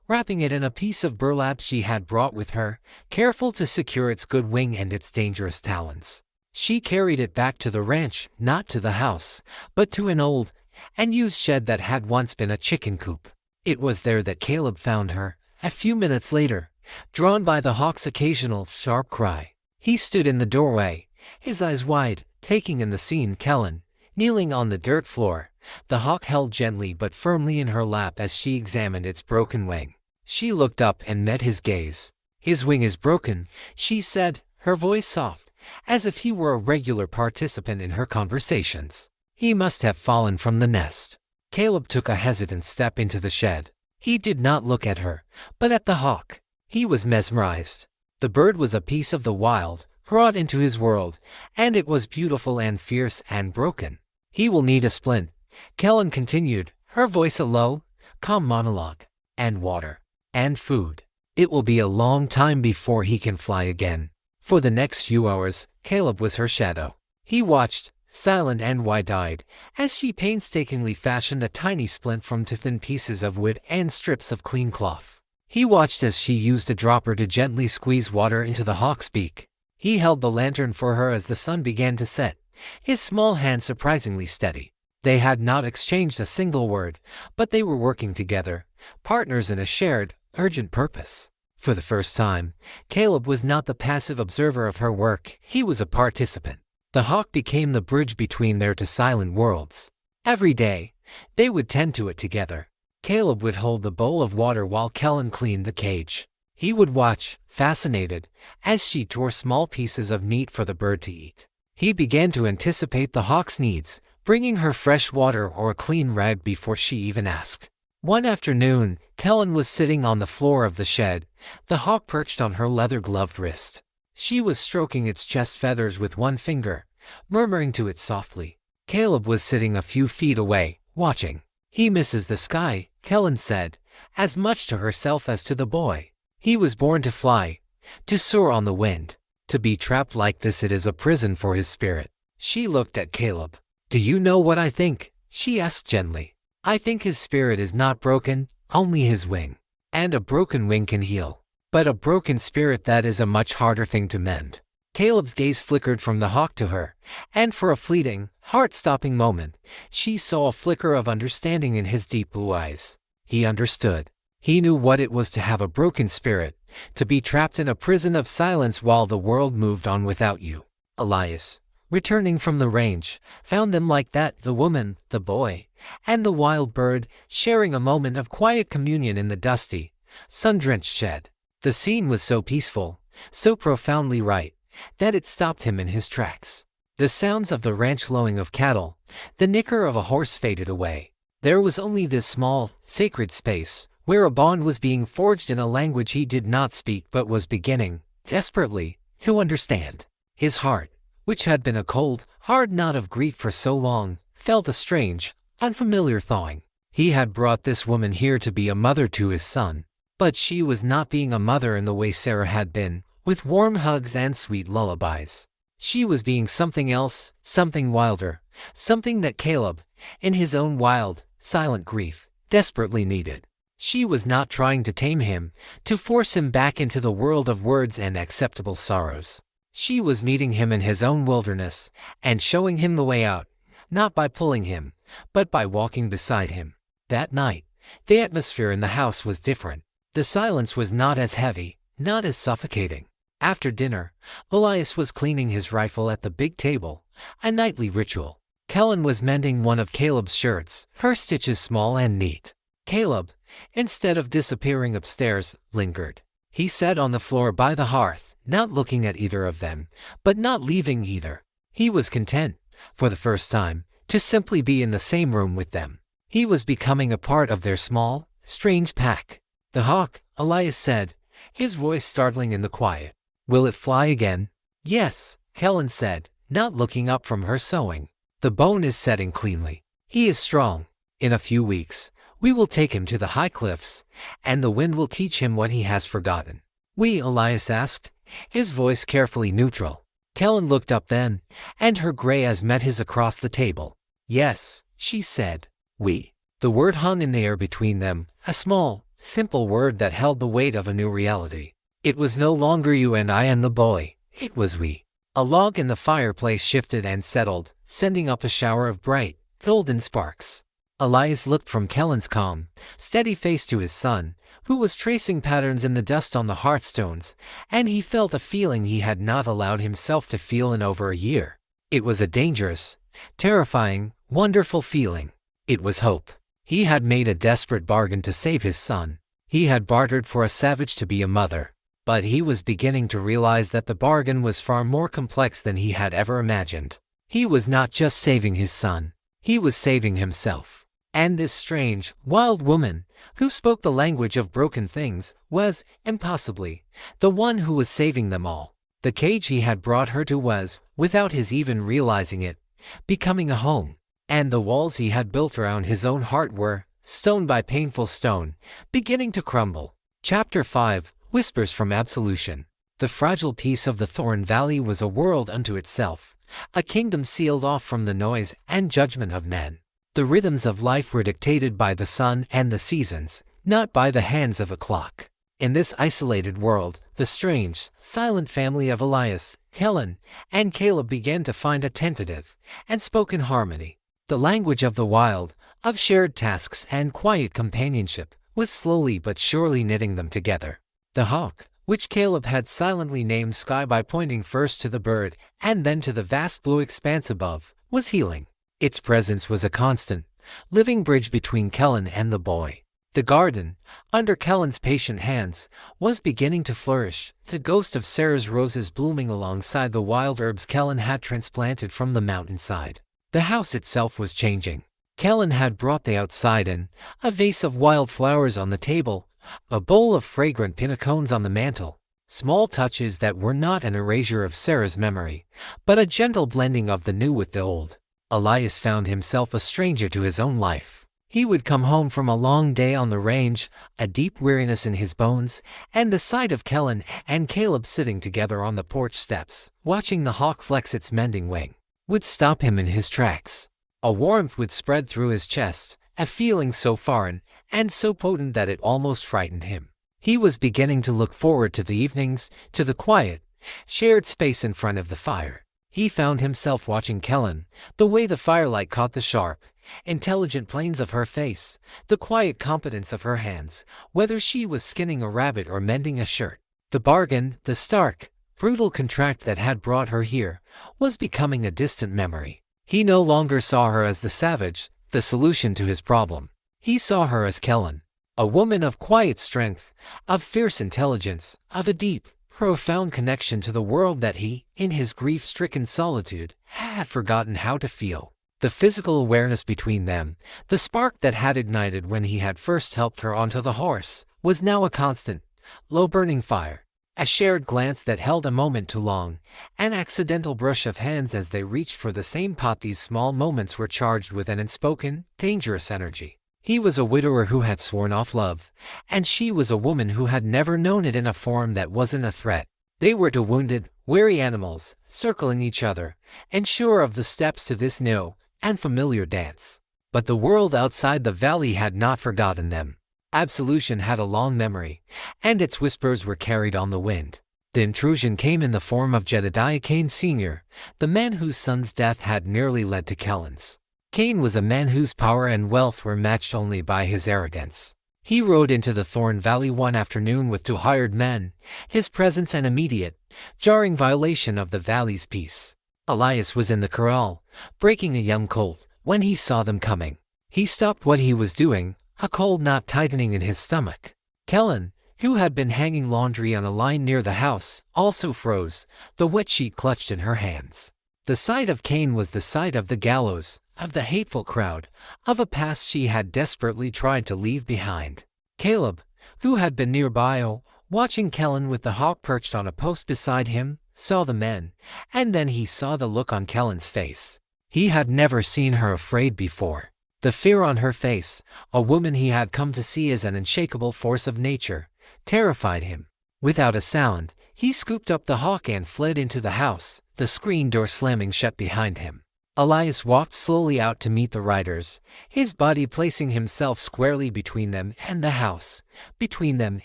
wrapping it in a piece of burlap she had brought with her, careful to secure its good wing and its dangerous talons. She carried it back to the ranch, not to the house, but to an old, unused shed that had once been a chicken coop. It was there that Caleb found her, a few minutes later, drawn by the hawk's occasional, sharp cry. He stood in the doorway, his eyes wide, taking in the scene. Kellen, kneeling on the dirt floor, the hawk held gently but firmly in her lap as she examined its broken wing. She looked up and met his gaze. "His wing is broken," she said, her voice soft, as if he were a regular participant in her conversations. "He must have fallen from the nest." Caleb took a hesitant step into the shed. He did not look at her, but at the hawk. He was mesmerized. The bird was a piece of the wild, brought into his world, and it was beautiful and fierce and broken. "He will need a splint," Kellen continued, her voice a low, calm monologue. "And water. And food. It will be a long time before he can fly again." For the next few hours, Caleb was her shadow. He watched, silent and wide-eyed, as she painstakingly fashioned a tiny splint from thin pieces of wood and strips of clean cloth. He watched as she used a dropper to gently squeeze water into the hawk's beak. He held the lantern for her as the sun began to set, his small hand surprisingly steady. They had not exchanged a single word, but they were working together, partners in a shared, urgent purpose. For the first time, Caleb was not the passive observer of her work, he was a participant. The hawk became the bridge between their two silent worlds. Every day, they would tend to it together. Caleb would hold the bowl of water while Kellen cleaned the cage. He would watch, fascinated, as she tore small pieces of meat for the bird to eat. He began to anticipate the hawk's needs, bringing her fresh water or a clean rag before she even asked. One afternoon, Kellen was sitting on the floor of the shed, the hawk perched on her leather-gloved wrist. She was stroking its chest feathers with one finger, murmuring to it softly. Caleb was sitting a few feet away, watching. "He misses the sky," Kellen said, as much to herself as to the boy. "He was born to fly, to soar on the wind. To be trapped like this, it is a prison for his spirit." She looked at Caleb. "Do you know what I think?" she asked gently. "I think his spirit is not broken, only his wing. And a broken wing can heal. But a broken spirit, that is a much harder thing to mend." Caleb's gaze flickered from the hawk to her, and for a fleeting, heart-stopping moment, she saw a flicker of understanding in his deep blue eyes. He understood. He knew what it was to have a broken spirit, to be trapped in a prison of silence while the world moved on without you. Elias, returning from the range, found them like that, the woman, the boy, and the wild bird, sharing a moment of quiet communion in the dusty, sun-drenched shed. The scene was so peaceful, so profoundly right, that it stopped him in his tracks. The sounds of the ranch lowing of cattle, the nicker of a horse faded away. There was only this small, sacred space, where a bond was being forged in a language he did not speak but was beginning, desperately, to understand. His heart, which had been a cold, hard knot of grief for so long, felt a strange, unfamiliar thawing. He had brought this woman here to be a mother to his son, but she was not being a mother in the way Sarah had been, with warm hugs and sweet lullabies. She was being something else, something wilder, something that Caleb, in his own wild, silent grief, desperately needed. She was not trying to tame him, to force him back into the world of words and acceptable sorrows. She was meeting him in his own wilderness, and showing him the way out, not by pulling him, but by walking beside him. That night, the atmosphere in the house was different. The silence was not as heavy, not as suffocating. After dinner, Elias was cleaning his rifle at the big table, a nightly ritual. Kellen was mending one of Caleb's shirts, her stitches small and neat. Caleb, instead of disappearing upstairs, lingered. He sat on the floor by the hearth, not looking at either of them, but not leaving either. He was content, for the first time, to simply be in the same room with them. He was becoming a part of their small, strange pack. "The hawk," Elias said, his voice startling in the quiet. "Will it fly again?" "Yes," Kellen said, not looking up from her sewing. "The bone is setting cleanly. He is strong. In a few weeks, we will take him to the high cliffs, and the wind will teach him what he has forgotten." "We?" Elias asked, his voice carefully neutral. Kellen looked up then, and her gray eyes met his across the table. "Yes," she said. "We." The word hung in the air between them, a small, simple word that held the weight of a new reality. It was no longer you and I and the boy, it was we. A log in the fireplace shifted and settled, sending up a shower of bright, golden sparks. Elias looked from Kellen's calm, steady face to his son, who was tracing patterns in the dust on the hearthstones, and he felt a feeling he had not allowed himself to feel in over a year. It was a dangerous, terrifying, wonderful feeling. It was hope. He had made a desperate bargain to save his son. He had bartered for a savage to be a mother. But he was beginning to realize that the bargain was far more complex than he had ever imagined. He was not just saving his son. He was saving himself. And this strange, wild woman, who spoke the language of broken things, was, impossibly, the one who was saving them all. The cage he had brought her to was, without his even realizing it, becoming a home. And the walls he had built around his own heart were, stone by painful stone, beginning to crumble. Chapter 5. Whispers from Absolution. The fragile piece of the Thorn Valley was a world unto itself, a kingdom sealed off from the noise and judgment of men. The rhythms of life were dictated by the sun and the seasons, not by the hands of a clock. In this isolated world, the strange, silent family of Elias, Kellen, and Caleb began to find a tentative and spoken harmony. The language of the wild, of shared tasks and quiet companionship, was slowly but surely knitting them together. The hawk, which Caleb had silently named Sky by pointing first to the bird and then to the vast blue expanse above, was healing. Its presence was a constant, living bridge between Kellen and the boy. The garden, under Kellen's patient hands, was beginning to flourish, the ghost of Sarah's roses blooming alongside the wild herbs Kellen had transplanted from the mountainside. The house itself was changing. Kellen had brought the outside in, a vase of wild flowers on the table, a bowl of fragrant pinnacones on the mantel. Small touches that were not an erasure of Sarah's memory, but a gentle blending of the new with the old. Elias found himself a stranger to his own life. He would come home from a long day on the range, a deep weariness in his bones, and the sight of Kellen and Caleb sitting together on the porch steps, watching the hawk flex its mending wing, would stop him in his tracks. A warmth would spread through his chest, a feeling so foreign and so potent that it almost frightened him. He was beginning to look forward to the evenings, to the quiet, shared space in front of the fire. He found himself watching Kellen, the way the firelight caught the sharp, intelligent planes of her face, the quiet competence of her hands, whether she was skinning a rabbit or mending a shirt. The bargain, the stark, brutal contract that had brought her here, was becoming a distant memory. He no longer saw her as the savage, the solution to his problem. He saw her as Kellen, a woman of quiet strength, of fierce intelligence, of a deep, profound connection to the world that he, in his grief-stricken solitude, had forgotten how to feel. The physical awareness between them, the spark that had ignited when he had first helped her onto the horse, was now a constant, low-burning fire. A shared glance that held a moment too long, an accidental brush of hands as they reached for the same pot. These small moments were charged with an unspoken, dangerous energy. He was a widower who had sworn off love, and she was a woman who had never known it in a form that wasn't a threat. They were two wounded, weary animals, circling each other, and sure of the steps to this new and familiar dance. But the world outside the valley had not forgotten them. Absolution had a long memory, and its whispers were carried on the wind. The intrusion came in the form of Jedediah Cain Sr., the man whose son's death had nearly led to Kellen's. Cain was a man whose power and wealth were matched only by his arrogance. He rode into the Thorn Valley one afternoon with 2 hired men, his presence an immediate, jarring violation of the valley's peace. Elias was in the corral, breaking a young colt, when he saw them coming. He stopped what he was doing, a cold knot tightening in his stomach. Kellen, who had been hanging laundry on a line near the house, also froze, the wet sheet clutched in her hands. The sight of Cain was the sight of the gallows, of the hateful crowd, of a past she had desperately tried to leave behind. Caleb, who had been nearby, watching Kellen with the hawk perched on a post beside him, saw the men, and then he saw the look on Kellen's face. He had never seen her afraid before. The fear on her face, a woman he had come to see as an unshakable force of nature, terrified him. Without a sound, he scooped up the hawk and fled into the house, the screen door slamming shut behind him. Elias walked slowly out to meet the riders, his body placing himself squarely between them and the house, between them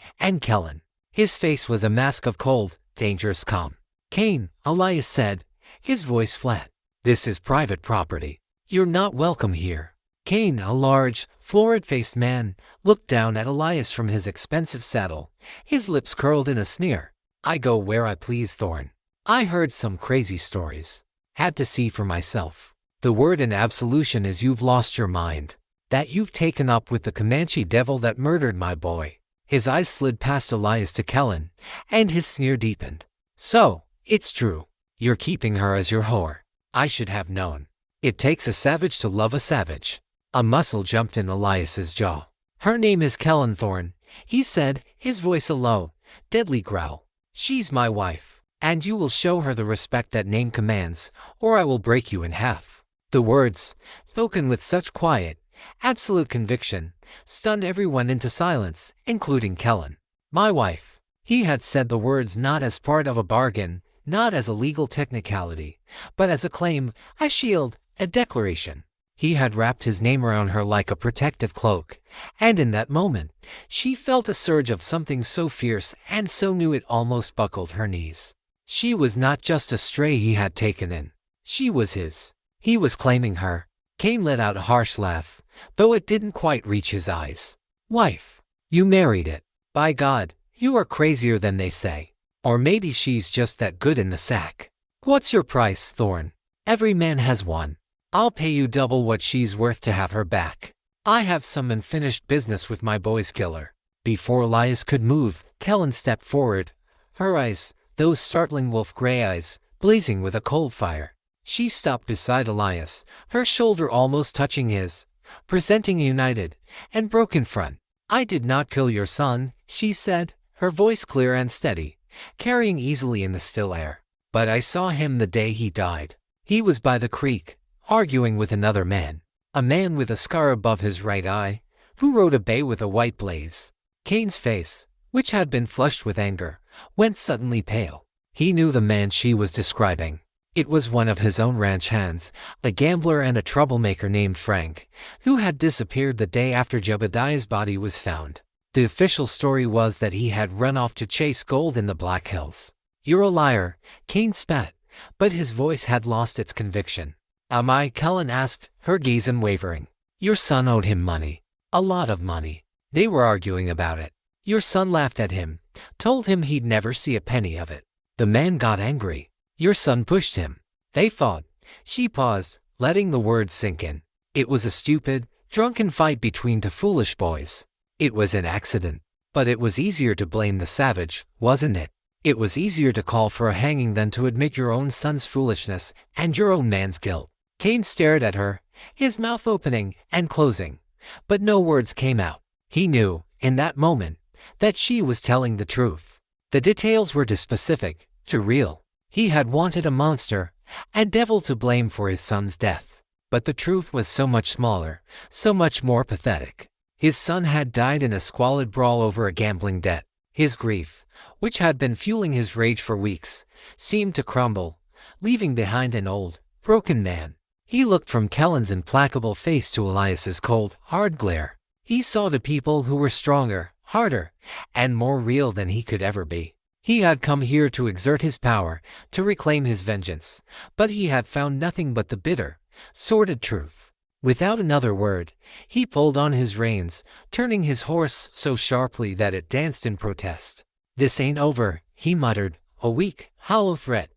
and Kellen. His face was a mask of cold, dangerous calm. "Cain," Elias said, his voice flat. "This is private property. You're not welcome here." Cain, a large, florid-faced man, looked down at Elias from his expensive saddle, his lips curled in a sneer. "I go where I please, Thorn. I heard some crazy stories. Had to see for myself. The word in absolution is you've lost your mind. That you've taken up with the Comanche devil that murdered my boy." His eyes slid past Elias to Kellen, and his sneer deepened. "So, it's true. You're keeping her as your whore. I should have known. It takes a savage to love a savage." A muscle jumped in Elias's jaw. "Her name is Kellen Thorn," he said, his voice a low, deadly growl. "She's my wife, and you will show her the respect that name commands, or I will break you in half." The words, spoken with such quiet, absolute conviction, stunned everyone into silence, including Kellen. "My wife." He had said the words not as part of a bargain, not as a legal technicality, but as a claim, a shield, a declaration. He had wrapped his name around her like a protective cloak, and in that moment, she felt a surge of something so fierce and so new it almost buckled her knees. She was not just a stray he had taken in. She was his. He was claiming her. Cain let out a harsh laugh, though it didn't quite reach his eyes. "Wife, you married it. By God, you are crazier than they say. Or maybe she's just that good in the sack. What's your price, Thorn? Every man has one. I'll pay you double what she's worth to have her back. I have some unfinished business with my boy's killer." Before Elias could move, Kellen stepped forward, her eyes, those startling wolf-gray eyes, blazing with a cold fire. She stopped beside Elias, her shoulder almost touching his, presenting a united and broken front. "I did not kill your son," she said, her voice clear and steady, carrying easily in the still air. "But I saw him the day he died. He was by the creek, arguing with another man, a man with a scar above his right eye, who rode a bay with a white blaze." Cain's face, which had been flushed with anger, went suddenly pale. He knew the man she was describing. It was one of his own ranch hands, a gambler and a troublemaker named Frank, who had disappeared the day after Jebediah's body was found. The official story was that he had run off to chase gold in the Black Hills. "You're a liar," Cain spat, but his voice had lost its conviction. "Am I?" Kellen asked, her gaze unwavering. "Your son owed him money. A lot of money. They were arguing about it. Your son laughed at him, told him he'd never see a penny of it. The man got angry. Your son pushed him. They fought." She paused, letting the words sink in. "It was a stupid, drunken fight between two foolish boys. It was an accident. But it was easier to blame the savage, wasn't it? It was easier to call for a hanging than to admit your own son's foolishness and your own man's guilt." Cain stared at her, his mouth opening and closing, but no words came out. He knew, in that moment, that she was telling the truth. The details were too specific, too real. He had wanted a monster, a devil to blame for his son's death. But the truth was so much smaller, so much more pathetic. His son had died in a squalid brawl over a gambling debt. His grief, which had been fueling his rage for weeks, seemed to crumble, leaving behind an old, broken man. He looked from Kellen's implacable face to Elias's cold, hard glare. He saw the people who were stronger, harder, and more real than he could ever be. He had come here to exert his power, to reclaim his vengeance, but he had found nothing but the bitter, sordid truth. Without another word, he pulled on his reins, turning his horse so sharply that it danced in protest. "This ain't over," he muttered, a weak, hollow threat,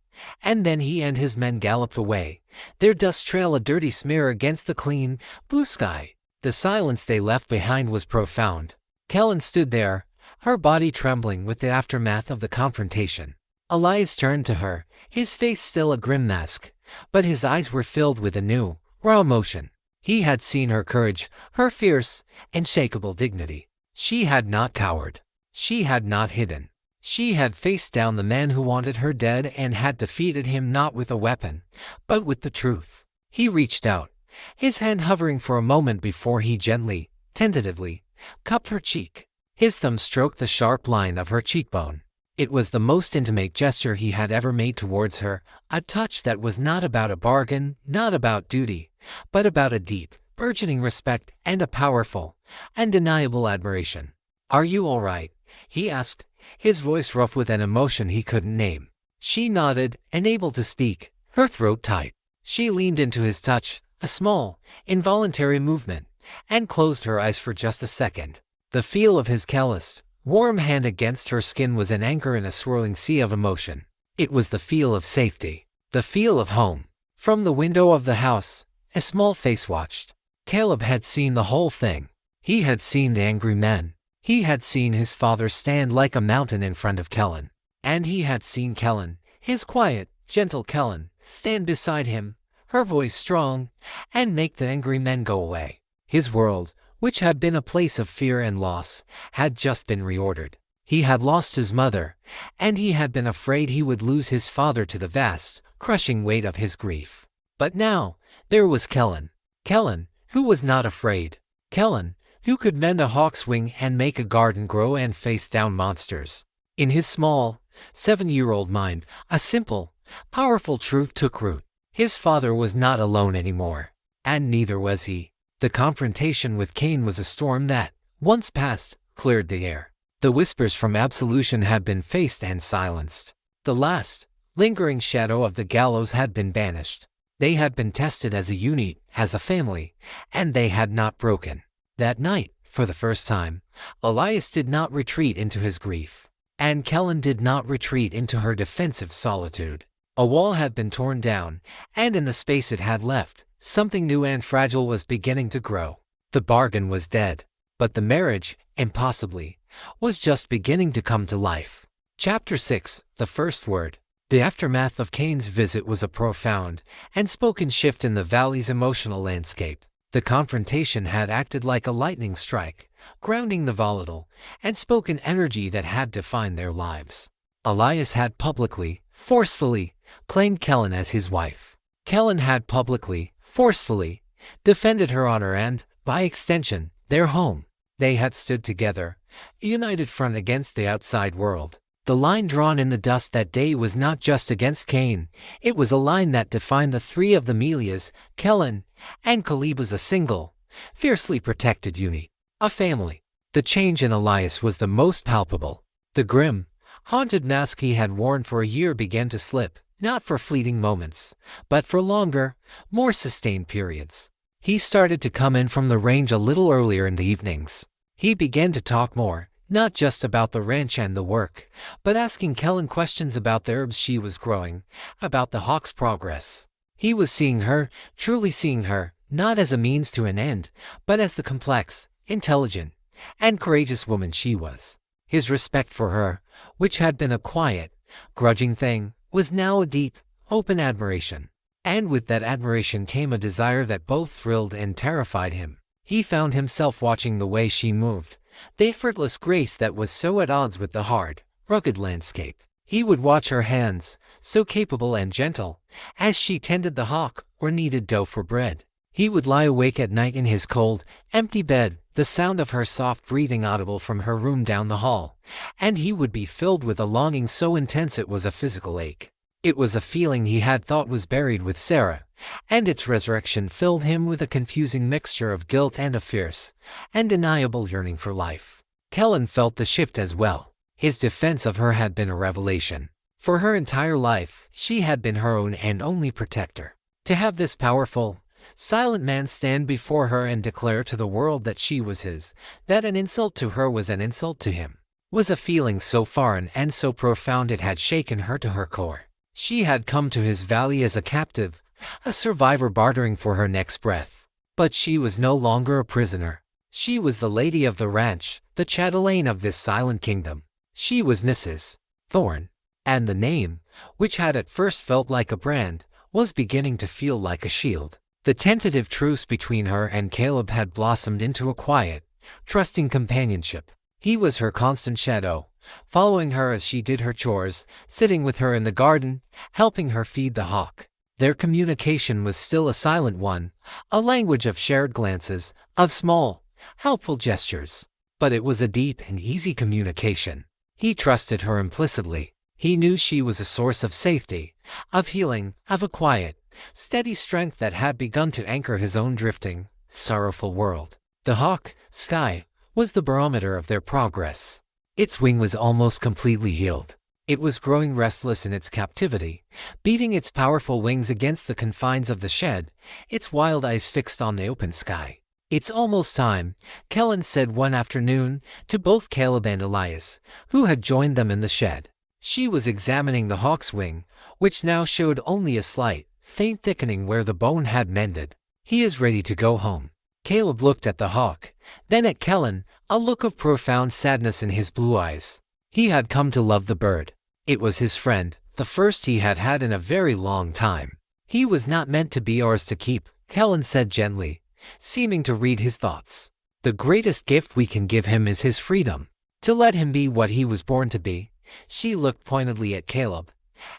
and then he and his men galloped away, their dust trail a dirty smear against the clean, blue sky. The silence they left behind was profound. Kellen stood there, her body trembling with the aftermath of the confrontation. Elias turned to her, his face still a grim mask, but his eyes were filled with a new, raw emotion. He had seen her courage, her fierce, unshakable dignity. She had not cowered. She had not hidden. She had faced down the man who wanted her dead and had defeated him not with a weapon, but with the truth. He reached out, his hand hovering for a moment before he gently, tentatively, cupped her cheek. His thumb stroked the sharp line of her cheekbone. It was the most intimate gesture he had ever made towards her, a touch that was not about a bargain, not about duty, but about a deep, burgeoning respect and a powerful, undeniable admiration. "Are you all right?" he asked, his voice rough with an emotion he couldn't name. She nodded, unable to speak, her throat tight. She leaned into his touch, a small, involuntary movement, and closed her eyes for just a second. The feel of his calloused, warm hand against her skin was an anchor in a swirling sea of emotion. It was the feel of safety, the feel of home. From the window of the house, a small face watched. Caleb had seen the whole thing. He had seen the angry men. He had seen his father stand like a mountain in front of Kellen. And he had seen Kellen, his quiet, gentle Kellen, stand beside him, her voice strong, and make the angry men go away. His world, which had been a place of fear and loss, had just been reordered. He had lost his mother, and he had been afraid he would lose his father to the vast, crushing weight of his grief. But now, there was Kellen. Kellen, who was not afraid. Kellen, who could mend a hawk's wing and make a garden grow and face down monsters. In his small, 7-year-old mind, a simple, powerful truth took root. His father was not alone anymore. And neither was he. The confrontation with Cain was a storm that, once past, cleared the air. The whispers from absolution had been faced and silenced. The last, lingering shadow of the gallows had been banished. They had been tested as a unit, as a family, and they had not broken. That night, for the first time, Elias did not retreat into his grief. And Kellen did not retreat into her defensive solitude. A wall had been torn down, and in the space it had left, something new and fragile was beginning to grow. The bargain was dead, but the marriage, impossibly, was just beginning to come to life. Chapter 6, The First Word. The aftermath of Cain's visit was a profound, unspoken shift in the valley's emotional landscape. The confrontation had acted like a lightning strike, grounding the volatile, unspoken energy that had defined their lives. Elias had publicly, forcefully, claimed Kellen as his wife. Kellen had publicly, forcefully, defended her honor and, by extension, their home. They had stood together, a united front against the outside world. The line drawn in the dust that day was not just against Cain, it was a line that defined the three of the Melias, Kellen, and Caleb as a single, fiercely protected unit, a family. The change in Elias was the most palpable. The grim, haunted mask he had worn for a year began to slip, not for fleeting moments, but for longer, more sustained periods. He started to come in from the range a little earlier in the evenings. He began to talk more, not just about the ranch and the work, but asking Kellen questions about the herbs she was growing, about the hawk's progress. He was seeing her, truly seeing her, not as a means to an end, but as the complex, intelligent, and courageous woman she was. His respect for her, which had been a quiet, grudging thing, was now a deep, open admiration. And with that admiration came a desire that both thrilled and terrified him. He found himself watching the way she moved, the effortless grace that was so at odds with the hard, rugged landscape. He would watch her hands, so capable and gentle, as she tended the hawk or kneaded dough for bread. He would lie awake at night in his cold, empty bed, the sound of her soft breathing audible from her room down the hall, and he would be filled with a longing so intense it was a physical ache. It was a feeling he had thought was buried with Sarah, and its resurrection filled him with a confusing mixture of guilt and a fierce, undeniable yearning for life. Kellen felt the shift as well. His defense of her had been a revelation. For her entire life, she had been her own and only protector. To have this powerful, silent man stand before her and declare to the world that she was his, that an insult to her was an insult to him, was a feeling so foreign and so profound it had shaken her to her core. She had come to his valley as a captive, a survivor bartering for her next breath. But she was no longer a prisoner. She was the lady of the ranch, the chatelaine of this silent kingdom. She was Mrs. Thorne. And the name, which had at first felt like a brand, was beginning to feel like a shield. The tentative truce between her and Caleb had blossomed into a quiet, trusting companionship. He was her constant shadow, following her as she did her chores, sitting with her in the garden, helping her feed the hawk. Their communication was still a silent one, a language of shared glances, of small, helpful gestures. But it was a deep and easy communication. He trusted her implicitly. He knew she was a source of safety, of healing, of a quiet, steady strength that had begun to anchor his own drifting, sorrowful world. The hawk, Sky, was the barometer of their progress. Its wing was almost completely healed. It was growing restless in its captivity, beating its powerful wings against the confines of the shed, its wild eyes fixed on the open sky. "It's almost time," Kellen said one afternoon to both Caleb and Elias, who had joined them in the shed. She was examining the hawk's wing, which now showed only a slight, faint thickening where the bone had mended. "He is ready to go home." Caleb looked at the hawk, then at Kellen, a look of profound sadness in his blue eyes. He had come to love the bird. It was his friend, the first he had had in a very long time. "He was not meant to be ours to keep," Kellen said gently, seeming to read his thoughts. "The greatest gift we can give him is his freedom, to let him be what he was born to be." She looked pointedly at Caleb,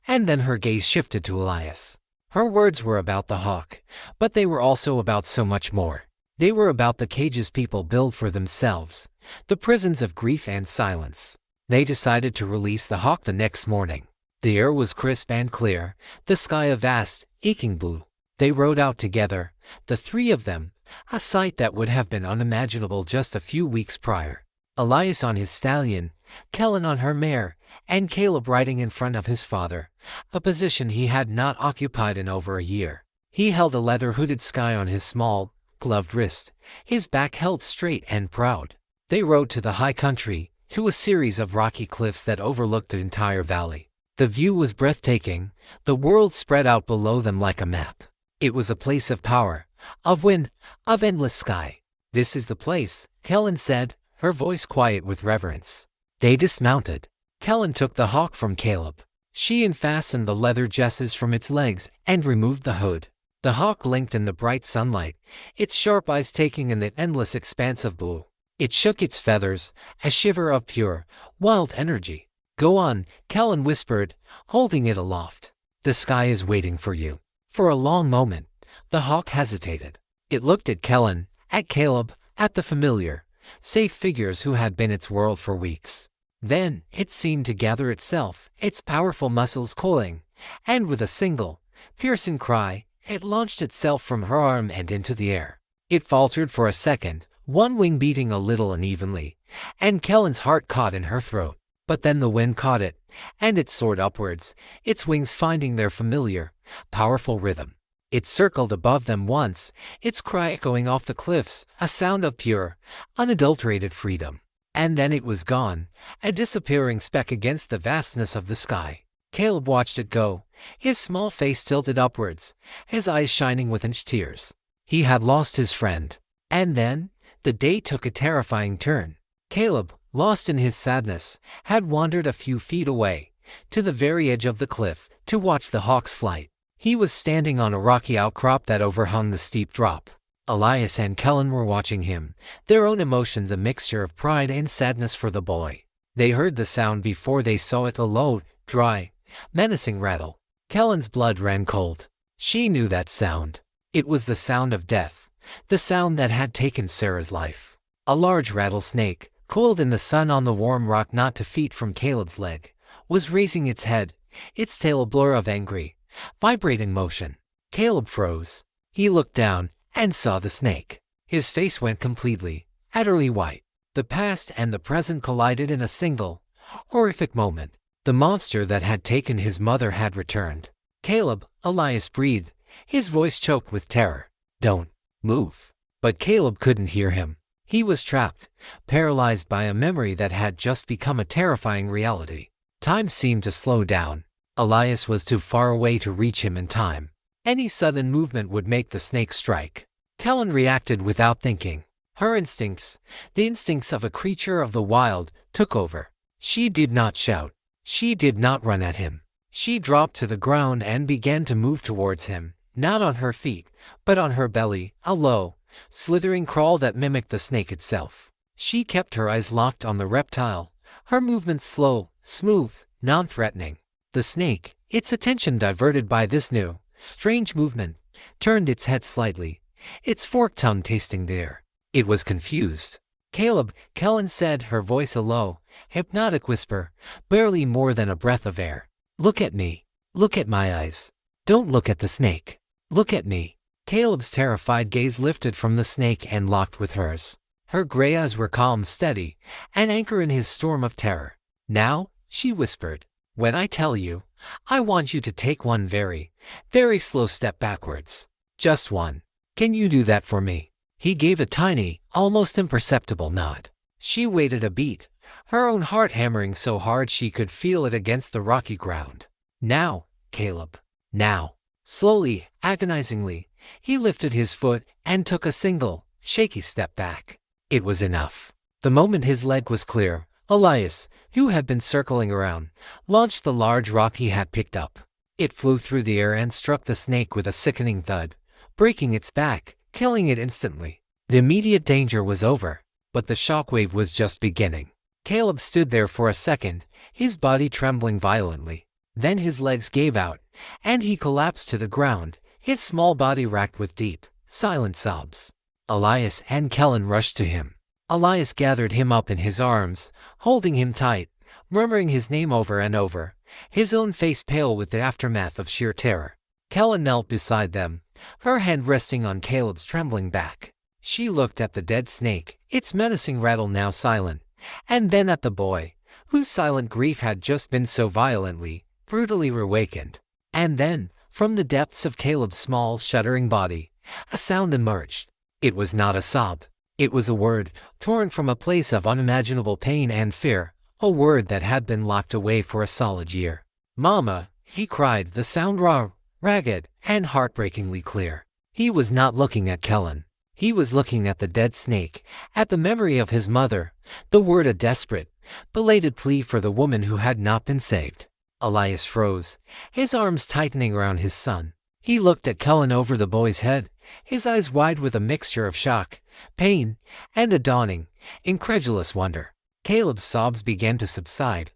and then her gaze shifted to Elias. Her words were about the hawk, but they were also about so much more. They were about the cages people build for themselves, the prisons of grief and silence. They decided to release the hawk the next morning. The air was crisp and clear, the sky a vast, aching blue. They rode out together, the three of them, a sight that would have been unimaginable just a few weeks prior. Elias on his stallion, Kellen on her mare, and Caleb riding in front of his father, a position he had not occupied in over a year. He held a leather-hooded Sky on his small, gloved wrist, his back held straight and proud. They rode to the high country, to a series of rocky cliffs that overlooked the entire valley. The view was breathtaking, the world spread out below them like a map. It was a place of power, of wind, of endless sky. "This is the place," Kellen said, her voice quiet with reverence. They dismounted. Kellen took the hawk from Caleb. She unfastened the leather jesses from its legs and removed the hood. The hawk blinked in the bright sunlight, its sharp eyes taking in the endless expanse of blue. It shook its feathers, a shiver of pure, wild energy. "Go on," Kellen whispered, holding it aloft. "The sky is waiting for you." For a long moment, the hawk hesitated. It looked at Kellen, at Caleb, at the familiar, safe figures who had been its world for weeks. Then, it seemed to gather itself, its powerful muscles coiling, and with a single, piercing cry, it launched itself from her arm and into the air. It faltered for a second, one wing beating a little unevenly, and Kellen's heart caught in her throat. But then the wind caught it, and it soared upwards, its wings finding their familiar, powerful rhythm. It circled above them once, its cry echoing off the cliffs, a sound of pure, unadulterated freedom. And then it was gone, a disappearing speck against the vastness of the sky. Caleb watched it go, his small face tilted upwards, his eyes shining with tears. He had lost his friend. And then, the day took a terrifying turn. Caleb, lost in his sadness, had wandered a few feet away, to the very edge of the cliff, to watch the hawk's flight. He was standing on a rocky outcrop that overhung the steep drop. Elias and Kellen were watching him, their own emotions a mixture of pride and sadness for the boy. They heard the sound before they saw it, a low, dry, menacing rattle. Kellen's blood ran cold. She knew that sound. It was the sound of death, the sound that had taken Sarah's life. A large rattlesnake, coiled in the sun on the warm rock not 2 feet from Caleb's leg, was raising its head, its tail a blur of angry, vibrating motion. Caleb froze. He looked down and saw the snake. His face went completely, utterly white. The past and the present collided in a single, horrific moment. The monster that had taken his mother had returned. "Caleb," Elias breathed, his voice choked with terror. "Don't move." But Caleb couldn't hear him. He was trapped, paralyzed by a memory that had just become a terrifying reality. Time seemed to slow down. Elias was too far away to reach him in time. Any sudden movement would make the snake strike. Kellen reacted without thinking. Her instincts, the instincts of a creature of the wild, took over. She did not shout. She did not run at him. She dropped to the ground and began to move towards him, not on her feet, but on her belly, a low, slithering crawl that mimicked the snake itself. She kept her eyes locked on the reptile, her movements slow, smooth, non-threatening. The snake, its attention diverted by this new, strange movement, turned its head slightly, its forked tongue tasting the air. It was confused. "Caleb," Kellen said, her voice a low, hypnotic whisper, barely more than a breath of air. "Look at me. Look at my eyes. Don't look at the snake. Look at me." Caleb's terrified gaze lifted from the snake and locked with hers. Her gray eyes were calm, steady, an anchor in his storm of terror. "Now," she whispered, "when I tell you, I want you to take one very, very slow step backwards. Just one. Can you do that for me?" He gave a tiny, almost imperceptible nod. She waited a beat, her own heart hammering so hard she could feel it against the rocky ground. "Now, Caleb. Now." Slowly, agonizingly, he lifted his foot and took a single, shaky step back. It was enough. The moment his leg was clear, Elias, who had been circling around, launched the large rock he had picked up. It flew through the air and struck the snake with a sickening thud, breaking its back, killing it instantly. The immediate danger was over, but the shockwave was just beginning. Caleb stood there for a second, his body trembling violently. Then his legs gave out, and he collapsed to the ground, his small body racked with deep, silent sobs. Elias and Kellen rushed to him. Elias gathered him up in his arms, holding him tight, murmuring his name over and over, his own face pale with the aftermath of sheer terror. Kellen knelt beside them, her hand resting on Caleb's trembling back. She looked at the dead snake, its menacing rattle now silent, and then at the boy, whose silent grief had just been so violently, brutally reawakened. And then, from the depths of Caleb's small, shuddering body, a sound emerged. It was not a sob. It was a word, torn from a place of unimaginable pain and fear, a word that had been locked away for a solid year. "Mama," he cried, the sound raw, ragged, and heartbreakingly clear. He was not looking at Kellen. He was looking at the dead snake, at the memory of his mother, the word a desperate, belated plea for the woman who had not been saved. Elias froze, his arms tightening around his son. He looked at Kellen over the boy's head, his eyes wide with a mixture of shock, pain, and a dawning, incredulous wonder. Caleb's sobs began to subside,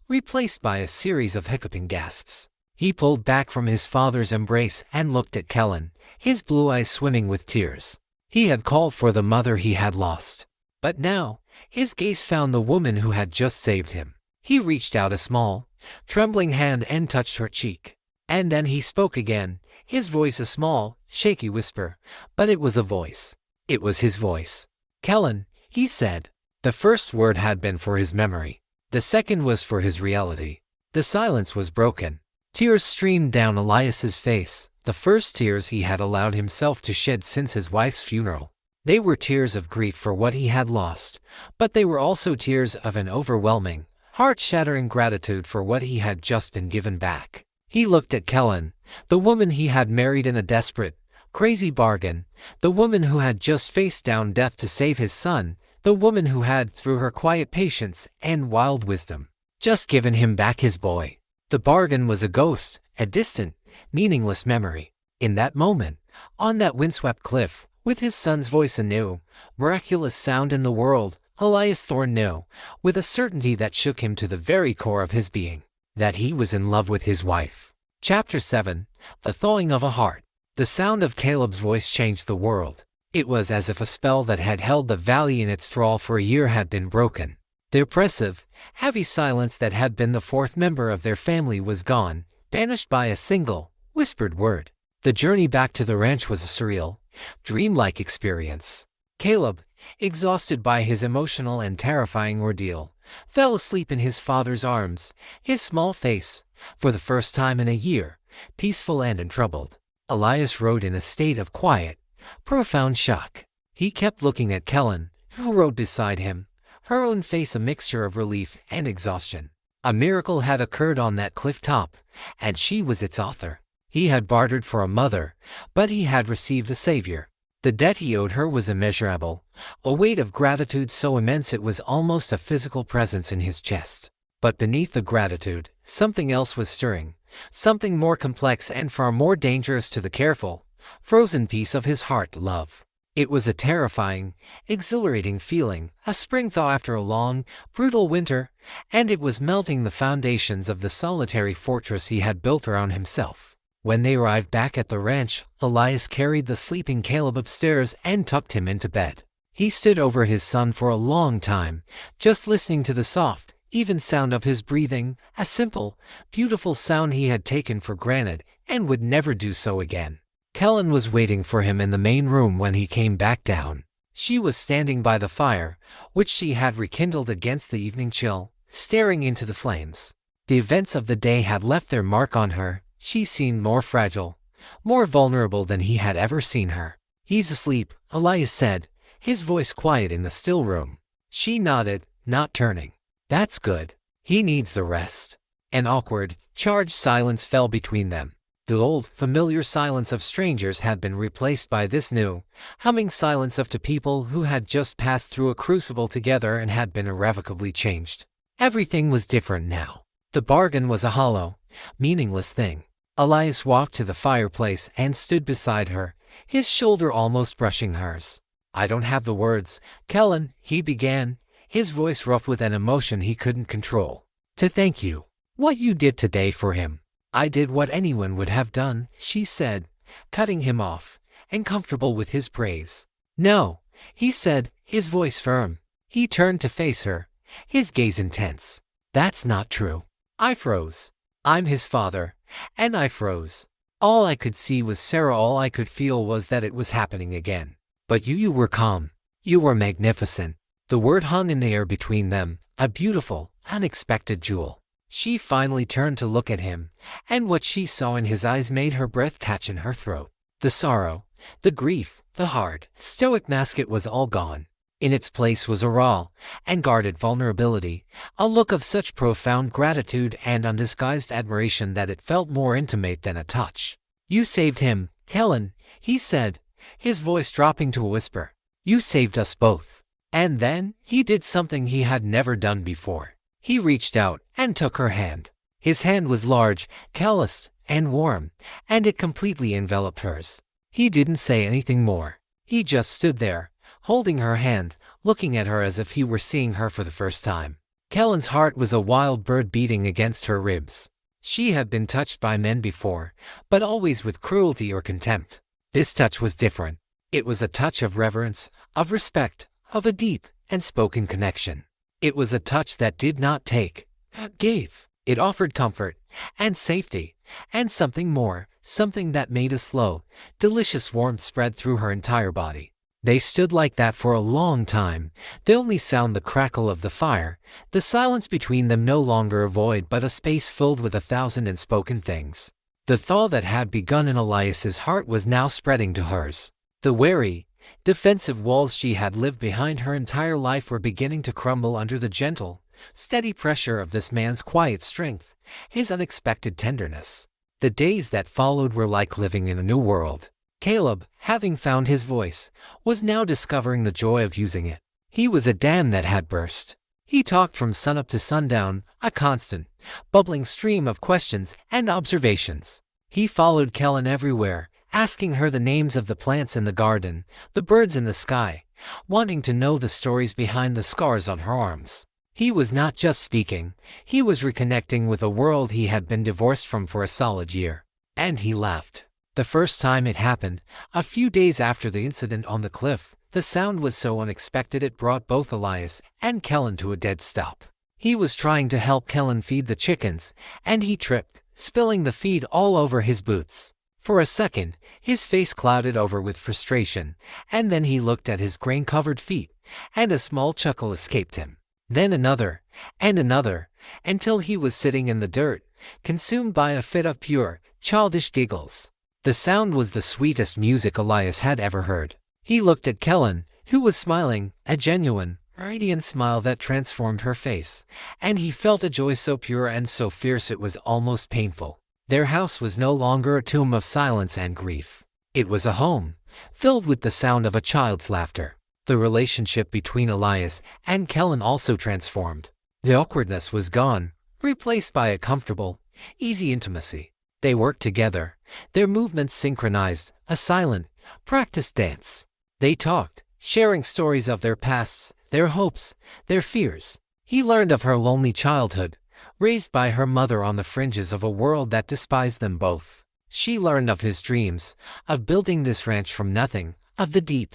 replaced by a series of hiccuping gasps. He pulled back from his father's embrace and looked at Kellen, his blue eyes swimming with tears. He had called for the mother he had lost. But now, his gaze found the woman who had just saved him. He reached out a small, trembling hand and touched her cheek. And then he spoke again, his voice a small, shaky whisper, but it was a voice. It was his voice. "Kellen," he said. The first word had been for his memory. The second was for his reality. The silence was broken. Tears streamed down Elias's face, the first tears he had allowed himself to shed since his wife's funeral. They were tears of grief for what he had lost, but they were also tears of an overwhelming, heart-shattering gratitude for what he had just been given back. He looked at Kellen, the woman he had married in a desperate, crazy bargain, the woman who had just faced down death to save his son, the woman who had, through her quiet patience and wild wisdom, just given him back his boy. The bargain was a ghost, a distant, meaningless memory. In that moment, on that windswept cliff, with his son's voice a new, miraculous sound in the world, Elias Thorne knew, with a certainty that shook him to the very core of his being, that he was in love with his wife. Chapter 7, The Thawing of a Heart. The sound of Caleb's voice changed the world. It was as if a spell that had held the valley in its thrall for a year had been broken. The oppressive, heavy silence that had been the fourth member of their family was gone, banished by a single, whispered word. The journey back to the ranch was a surreal, dreamlike experience. Caleb, exhausted by his emotional and terrifying ordeal, fell asleep in his father's arms, his small face, for the first time in a year, peaceful and untroubled. Elias rode in a state of quiet, profound shock. He kept looking at Kellen, who rode beside him, her own face a mixture of relief and exhaustion. A miracle had occurred on that cliff top, and she was its author. He had bartered for a mother, but he had received a savior. The debt he owed her was immeasurable, a weight of gratitude so immense it was almost a physical presence in his chest. But beneath the gratitude, something else was stirring, something more complex and far more dangerous to the careful, frozen piece of his heart, love. It was a terrifying, exhilarating feeling, a spring thaw after a long, brutal winter, and it was melting the foundations of the solitary fortress he had built around himself. When they arrived back at the ranch, Elias carried the sleeping Caleb upstairs and tucked him into bed. He stood over his son for a long time, just listening to the soft, even sound of his breathing, a simple, beautiful sound he had taken for granted and would never do so again. Kellen was waiting for him in the main room when he came back down. She was standing by the fire, which she had rekindled against the evening chill, staring into the flames. The events of the day had left their mark on her. She seemed more fragile, more vulnerable than he had ever seen her. "He's asleep," Elias said, his voice quiet in the still room. She nodded, not turning. "That's good. He needs the rest." An awkward, charged silence fell between them. The old, familiar silence of strangers had been replaced by this new, humming silence of two people who had just passed through a crucible together and had been irrevocably changed. Everything was different now. The bargain was a hollow, meaningless thing. Elias walked to the fireplace and stood beside her, his shoulder almost brushing hers. "I don't have the words, Kellen," he began, his voice rough with an emotion he couldn't control. "To thank you. What you did today for him." "I did what anyone would have done," she said, cutting him off, and comfortable with his praise. "No," he said, his voice firm. He turned to face her, his gaze intense. "That's not true." I froze. I'm his father, and I froze. All I could see was Sarah, all I could feel was that it was happening again. "But you were calm. You were magnificent." The word hung in the air between them, a beautiful, unexpected jewel. She finally turned to look at him, and what she saw in his eyes made her breath catch in her throat. The sorrow, the grief, the hard, stoic mask, it was all gone. In its place was a raw and guarded vulnerability, a look of such profound gratitude and undisguised admiration that it felt more intimate than a touch. "You saved him, Kellen," he said, his voice dropping to a whisper. "You saved us both." And then he did something he had never done before. He reached out and took her hand. His hand was large, calloused, and warm, and it completely enveloped hers. He didn't say anything more. He just stood there, holding her hand, looking at her as if he were seeing her for the first time. Kellen's heart was a wild bird beating against her ribs. She had been touched by men before, but always with cruelty or contempt. This touch was different. It was a touch of reverence, of respect, of a deep and spoken connection. It was a touch that did not take, gave. It offered comfort and safety and something more, something that made a slow, delicious warmth spread through her entire body. They stood like that for a long time, the only sound the crackle of the fire, the silence between them no longer a void but a space filled with 1,000 unspoken things. The thaw that had begun in Elias's heart was now spreading to hers. The wary, defensive walls she had lived behind her entire life were beginning to crumble under the gentle, steady pressure of this man's quiet strength, his unexpected tenderness. The days that followed were like living in a new world. Caleb, having found his voice, was now discovering the joy of using it. He was a dam that had burst. He talked from sunup to sundown, a constant, bubbling stream of questions and observations. He followed Kellen everywhere, asking her the names of the plants in the garden, the birds in the sky, wanting to know the stories behind the scars on her arms. He was not just speaking, he was reconnecting with a world he had been divorced from for a solid year. And he laughed. The first time it happened, a few days after the incident on the cliff, the sound was so unexpected it brought both Elias and Kellen to a dead stop. He was trying to help Kellen feed the chickens, and he tripped, spilling the feed all over his boots. For a second, his face clouded over with frustration, and then he looked at his grain-covered feet, and a small chuckle escaped him. Then another, and another, until he was sitting in the dirt, consumed by a fit of pure, childish giggles. The sound was the sweetest music Elias had ever heard. He looked at Kellen, who was smiling, a genuine, radiant smile that transformed her face, and he felt a joy so pure and so fierce it was almost painful. Their house was no longer a tomb of silence and grief. It was a home, filled with the sound of a child's laughter. The relationship between Elias and Kellen also transformed. The awkwardness was gone, replaced by a comfortable, easy intimacy. They worked together, their movements synchronized, a silent, practiced dance. They talked, sharing stories of their pasts, their hopes, their fears. He learned of her lonely childhood, raised by her mother on the fringes of a world that despised them both. She learned of his dreams, of building this ranch from nothing, of the deep,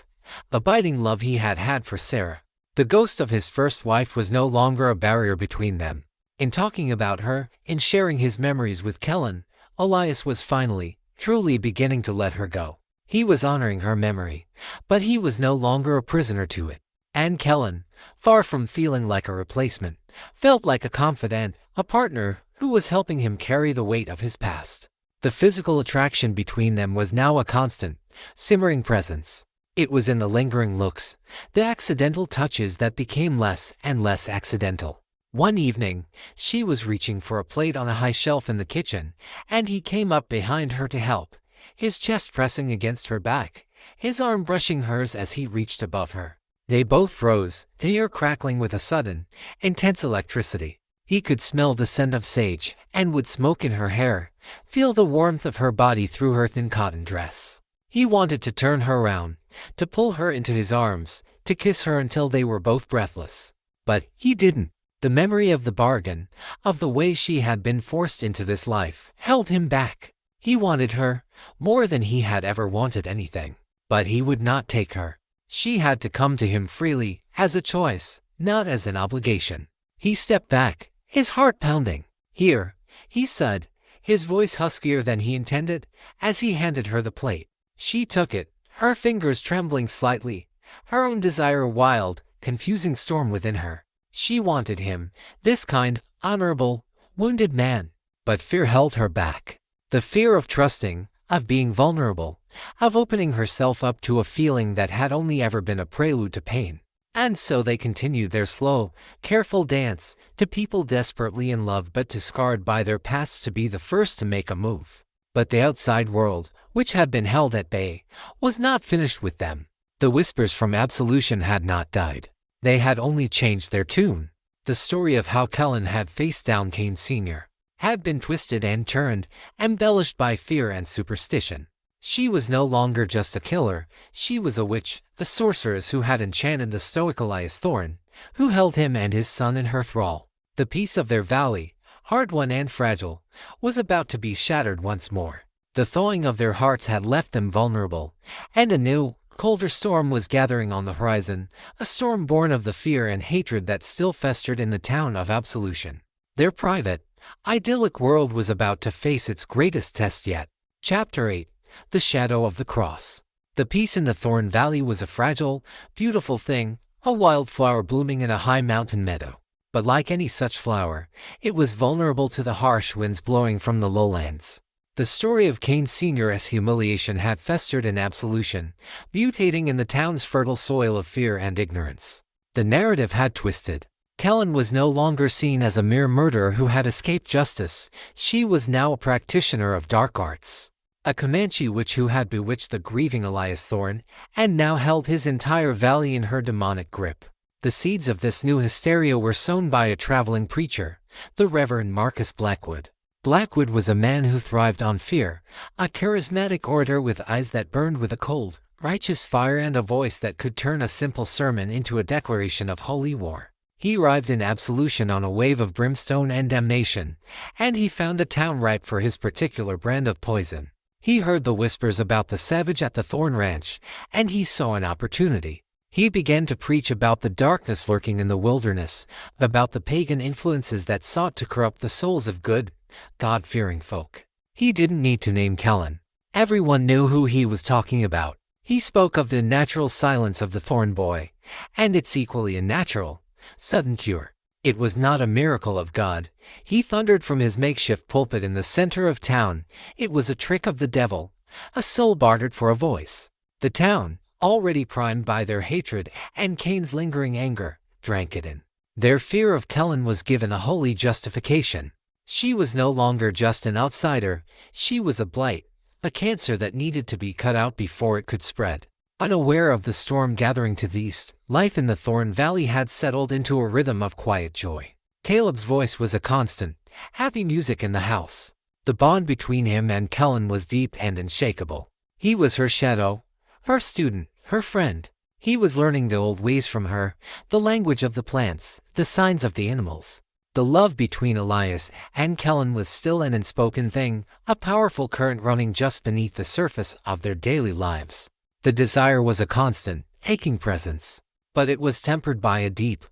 abiding love he had had for Sarah. The ghost of his first wife was no longer a barrier between them. In talking about her, in sharing his memories with Kellen, Elias was finally, truly beginning to let her go. He was honoring her memory, but he was no longer a prisoner to it. And Kellen, far from feeling like a replacement, felt like a confidant, a partner who was helping him carry the weight of his past. The physical attraction between them was now a constant, simmering presence. It was in the lingering looks, the accidental touches that became less and less accidental. One evening, she was reaching for a plate on a high shelf in the kitchen, and he came up behind her to help, his chest pressing against her back, his arm brushing hers as he reached above her. They both froze, the air crackling with a sudden, intense electricity. He could smell the scent of sage and wood smoke in her hair, feel the warmth of her body through her thin cotton dress. He wanted to turn her around, to pull her into his arms, to kiss her until they were both breathless. But he didn't. The memory of the bargain, of the way she had been forced into this life, held him back. He wanted her, more than he had ever wanted anything. But he would not take her. She had to come to him freely, as a choice, not as an obligation. He stepped back, his heart pounding. "Here," he said, his voice huskier than he intended, as he handed her the plate. She took it, her fingers trembling slightly, her own desire a wild, confusing storm within her. She wanted him, this kind, honorable, wounded man. But fear held her back. The fear of trusting, of being vulnerable, of opening herself up to a feeling that had only ever been a prelude to pain. And so they continued their slow, careful dance, to people desperately in love but too scarred by their pasts to be the first to make a move. But the outside world, which had been held at bay, was not finished with them. The whispers from absolution had not died. They had only changed their tune. The story of how Kellen had faced down Cain Sr. had been twisted and turned, embellished by fear and superstition. She was no longer just a killer, she was a witch, a sorceress who had enchanted the stoic Elias Thorne, who held him and his son in her thrall. The peace of their valley, hard-won and fragile, was about to be shattered once more. The thawing of their hearts had left them vulnerable, and a new, colder storm was gathering on the horizon, a storm born of the fear and hatred that still festered in the town of Absolution. Their private, idyllic world was about to face its greatest test yet. Chapter 8. The Shadow of the Cross. The peace in the Thorn Valley was a fragile, beautiful thing, a wildflower blooming in a high mountain meadow. But like any such flower, it was vulnerable to the harsh winds blowing from the lowlands. The story of Cain Sr.'s humiliation had festered in Absolution, mutating in the town's fertile soil of fear and ignorance. The narrative had twisted. Kellen was no longer seen as a mere murderer who had escaped justice. She was now a practitioner of dark arts. A Comanche witch who had bewitched the grieving Elias Thorne, and now held his entire valley in her demonic grip. The seeds of this new hysteria were sown by a traveling preacher, the Reverend Marcus Blackwood. Blackwood was a man who thrived on fear, a charismatic orator with eyes that burned with a cold, righteous fire and a voice that could turn a simple sermon into a declaration of holy war. He arrived in Absolution on a wave of brimstone and damnation, and he found a town ripe for his particular brand of poison. He heard the whispers about the savage at the Thorn Ranch, and he saw an opportunity. He began to preach about the darkness lurking in the wilderness, about the pagan influences that sought to corrupt the souls of good, God-fearing folk. He didn't need to name Kellen. Everyone knew who he was talking about. He spoke of the natural silence of the Thorn Boy, and its equally unnatural, sudden cure. It was not a miracle of God, he thundered from his makeshift pulpit in the center of town. It was a trick of the devil, a soul bartered for a voice. The town, already primed by their hatred and Cain's lingering anger, drank it in. Their fear of Kellen was given a holy justification. She was no longer just an outsider, she was a blight, a cancer that needed to be cut out before it could spread. Unaware of the storm gathering to the east, life in the Thorn Valley had settled into a rhythm of quiet joy. Caleb's voice was a constant, happy music in the house. The bond between him and Kellen was deep and unshakable. He was her shadow, her student, her friend. He was learning the old ways from her, the language of the plants, the signs of the animals. The love between Elias and Kellen was still an unspoken thing, a powerful current running just beneath the surface of their daily lives. The desire was a constant, aching presence, but it was tempered by a deep,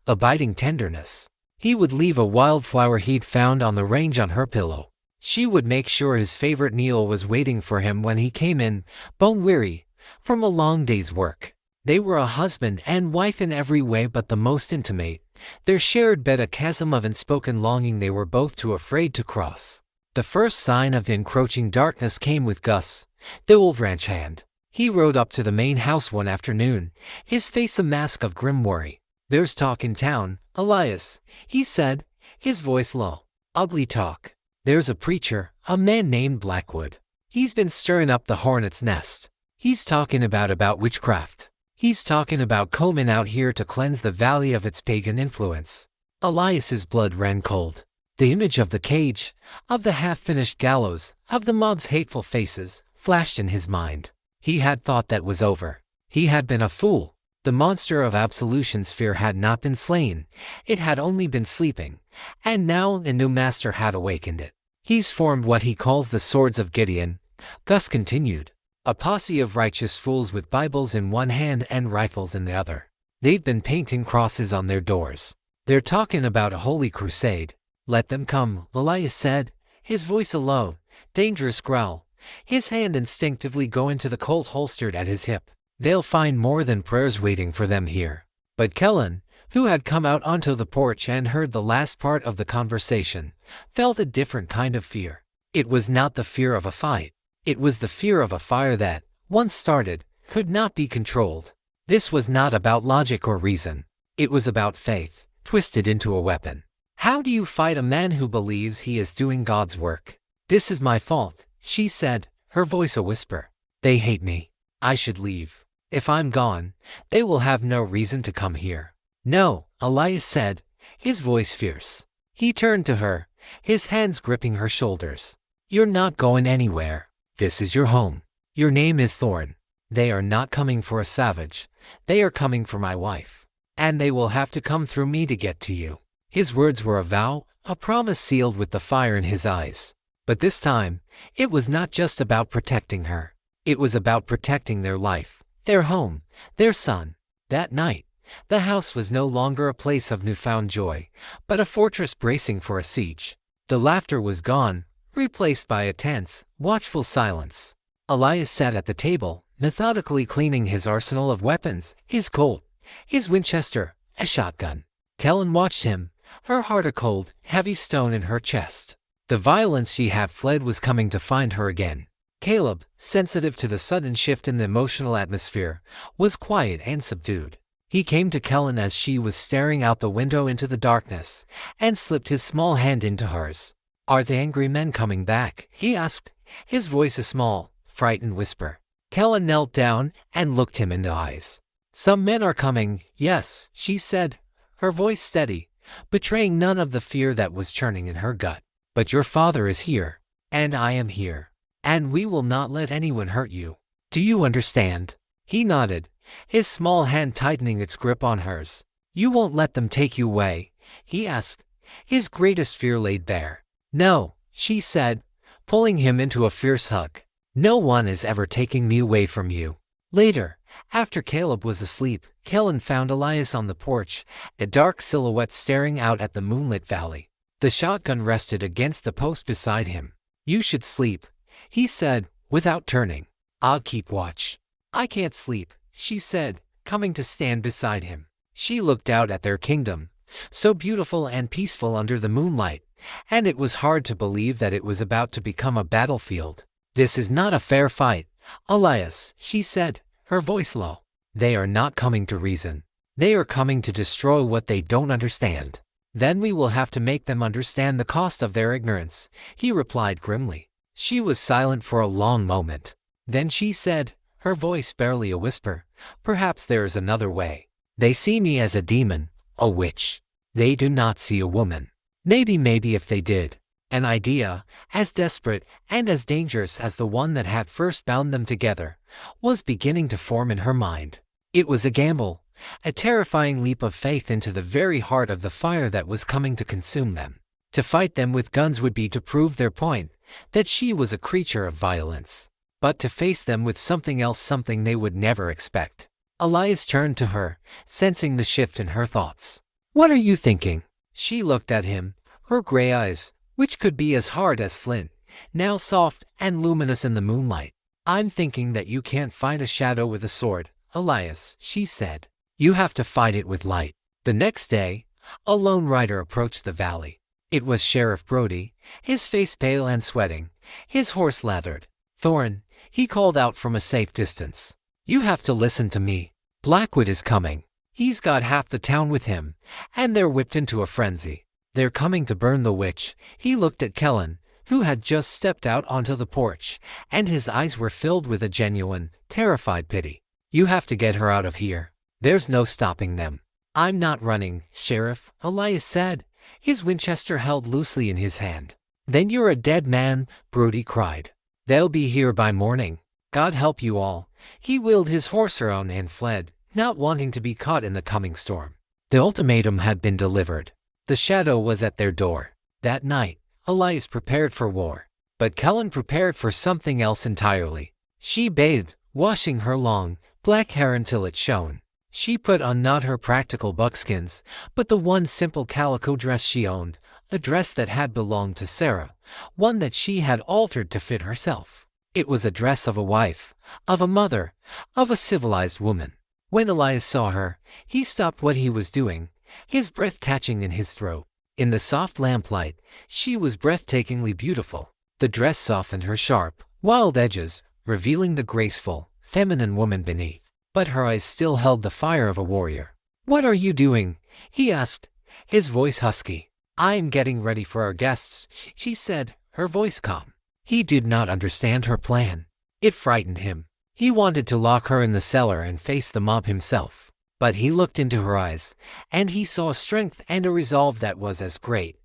abiding tenderness. He would leave a wildflower he'd found on the range on her pillow. She would make sure his favorite meal was waiting for him when he came in, bone-weary, from a long day's work. They were a husband and wife in every way but the most intimate. Their shared bed a chasm of unspoken longing they were both too afraid to cross. The first sign of the encroaching darkness came with Gus, the old ranch hand. He rode up to the main house one afternoon, his face a mask of grim worry. "There's talk in town, Elias," he said, his voice low. "Ugly talk. There's a preacher, a man named Blackwood. He's been stirring up the hornet's nest. He's talking about witchcraft. He's talking about coming out here to cleanse the valley of its pagan influence." Elias's blood ran cold. The image of the cage, of the half-finished gallows, of the mob's hateful faces, flashed in his mind. He had thought that was over. He had been a fool. The monster of absolution's fear had not been slain. It had only been sleeping, and now a new master had awakened it. "He's formed what he calls the Swords of Gideon," Gus continued. "A posse of righteous fools with Bibles in one hand and rifles in the other. They've been painting crosses on their doors. They're talking about a holy crusade." "Let them come," Elias said, his voice a low, dangerous growl, his hand instinctively going to the Colt holstered at his hip. "They'll find more than prayers waiting for them here." But Kellen, who had come out onto the porch and heard the last part of the conversation, felt a different kind of fear. It was not the fear of a fight. It was the fear of a fire that, once started, could not be controlled. This was not about logic or reason. It was about faith, twisted into a weapon. How do you fight a man who believes he is doing God's work? "This is my fault," she said, her voice a whisper. "They hate me. I should leave. If I'm gone, they will have no reason to come here." "No," Elias said, his voice fierce. He turned to her, his hands gripping her shoulders. "You're not going anywhere. This is your home. Your name is Thorn. They are not coming for a savage. They are coming for my wife. And they will have to come through me to get to you." His words were a vow, a promise sealed with the fire in his eyes. But this time, it was not just about protecting her. It was about protecting their life, their home, their son. That night, the house was no longer a place of newfound joy, but a fortress bracing for a siege. The laughter was gone, replaced by a tense, watchful silence. Elias sat at the table, methodically cleaning his arsenal of weapons, his Colt, his Winchester, a shotgun. Kellen watched him, her heart a cold, heavy stone in her chest. The violence she had fled was coming to find her again. Caleb, sensitive to the sudden shift in the emotional atmosphere, was quiet and subdued. He came to Kellen as she was staring out the window into the darkness, and slipped his small hand into hers. "Are the angry men coming back?" he asked, his voice a small, frightened whisper. Kellen knelt down and looked him in the eyes. "Some men are coming, yes," she said, her voice steady, betraying none of the fear that was churning in her gut. "But your father is here, and I am here, and we will not let anyone hurt you. Do you understand?" He nodded, his small hand tightening its grip on hers. "You won't let them take you away?" he asked, his greatest fear laid bare. "No," she said, pulling him into a fierce hug. No one is ever taking me away from you. Later, after Caleb was asleep, Kellen found Elias on the porch, a dark silhouette staring out at the moonlit valley. The shotgun rested against the post beside him. You should sleep, he said, without turning. I'll keep watch. I can't sleep, she said, coming to stand beside him. She looked out at their kingdom, so beautiful and peaceful under the moonlight, and it was hard to believe that it was about to become a battlefield. This is not a fair fight, Elias, she said, her voice low. They are not coming to reason. They are coming to destroy what they don't understand. Then we will have to make them understand the cost of their ignorance, he replied grimly. She was silent for a long moment. Then she said, her voice barely a whisper, perhaps there is another way. They see me as a demon, a witch. They do not see a woman. Maybe if they did. An idea, as desperate and as dangerous as the one that had first bound them together, was beginning to form in her mind. It was a gamble, a terrifying leap of faith into the very heart of the fire that was coming to consume them. To fight them with guns would be to prove their point, that she was a creature of violence. But to face them with something else, something they would never expect. Elias turned to her, sensing the shift in her thoughts. What are you thinking? She looked at him, her gray eyes, which could be as hard as flint, now soft and luminous in the moonlight. I'm thinking that you can't fight a shadow with a sword, Elias, she said. You have to fight it with light. The next day, a lone rider approached the valley. It was Sheriff Brody, his face pale and sweating, his horse lathered. Thorn, he called out from a safe distance. You have to listen to me. Blackwood is coming. He's got half the town with him, and they're whipped into a frenzy. They're coming to burn the witch. He looked at Kellen, who had just stepped out onto the porch, and his eyes were filled with a genuine, terrified pity. You have to get her out of here. There's no stopping them. I'm not running, Sheriff, Elias said, his Winchester held loosely in his hand. Then you're a dead man, Brody cried. They'll be here by morning. God help you all. He wheeled his horse around and fled, not wanting to be caught in the coming storm. The ultimatum had been delivered. The shadow was at their door. That night, Elias prepared for war. But Kellen prepared for something else entirely. She bathed, washing her long, black hair until it shone. She put on not her practical buckskins, but the one simple calico dress she owned, a dress that had belonged to Sarah, one that she had altered to fit herself. It was a dress of a wife, of a mother, of a civilized woman. When Elias saw her, he stopped what he was doing, his breath catching in his throat. In the soft lamplight, she was breathtakingly beautiful. The dress softened her sharp, wild edges, revealing the graceful, feminine woman beneath. But her eyes still held the fire of a warrior. What are you doing? He asked, his voice husky. I'm getting ready for our guests, she said, her voice calm. He did not understand her plan. It frightened him. He wanted to lock her in the cellar and face the mob himself. But he looked into her eyes, and he saw strength and a resolve that was as great,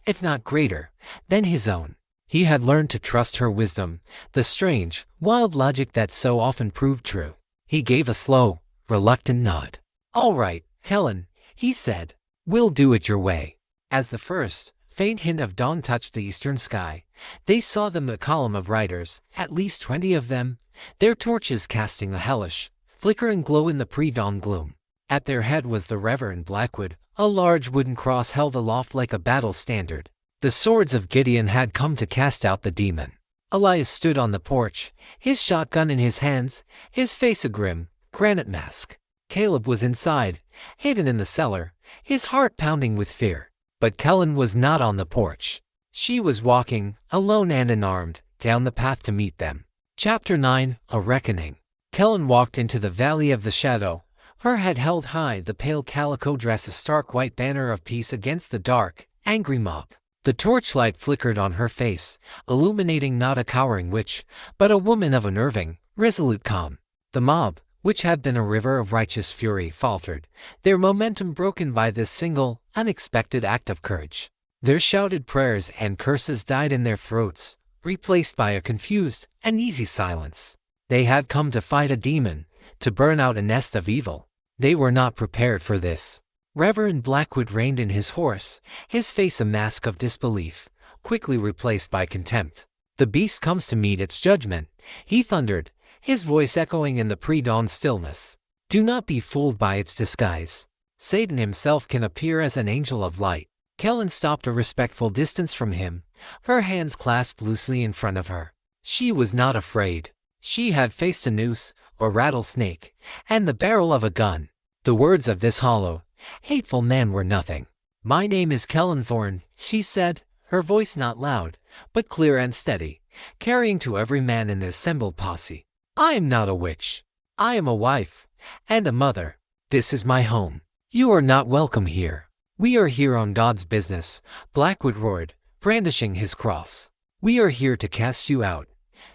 if not greater, than his own. He had learned to trust her wisdom, the strange, wild logic that so often proved true. He gave a slow, reluctant nod. All right, Helen, he said. We'll do it your way. As the first, faint hint of dawn touched the eastern sky, they saw them a column of riders, at least 20 of them, their torches casting a hellish, flickering glow in the pre-dawn gloom. At their head was the Reverend Blackwood, a large wooden cross held aloft like a battle standard. The swords of Gideon had come to cast out the demon. Elias stood on the porch, his shotgun in his hands, his face a grim, granite mask. Caleb was inside, hidden in the cellar, his heart pounding with fear. But Kellen was not on the porch. She was walking, alone and unarmed, down the path to meet them. Chapter 9, A Reckoning. Kellen walked into the valley of the shadow, her head held high, the pale calico dress a stark white banner of peace against the dark, angry mob. The torchlight flickered on her face, illuminating not a cowering witch, but a woman of unnerving, resolute calm. The mob, which had been a river of righteous fury, faltered, their momentum broken by this single, unexpected act of courage. Their shouted prayers and curses died in their throats, replaced by a confused, uneasy silence. They had come to fight a demon, to burn out a nest of evil. They were not prepared for this. Reverend Blackwood reined in his horse, his face a mask of disbelief, quickly replaced by contempt. The beast comes to meet its judgment, he thundered, his voice echoing in the pre-dawn stillness. Do not be fooled by its disguise. Satan himself can appear as an angel of light. Kellen stopped a respectful distance from him, her hands clasped loosely in front of her. She was not afraid. She had faced a noose, a rattlesnake, and the barrel of a gun. The words of this hollow, hateful man were nothing. My name is Kellen Thorne, she said, her voice not loud, but clear and steady, carrying to every man in the assembled posse. I am not a witch. I am a wife, and a mother. This is my home. You are not welcome here. We are here on God's business, Blackwood roared, brandishing his cross. We are here to cast you out.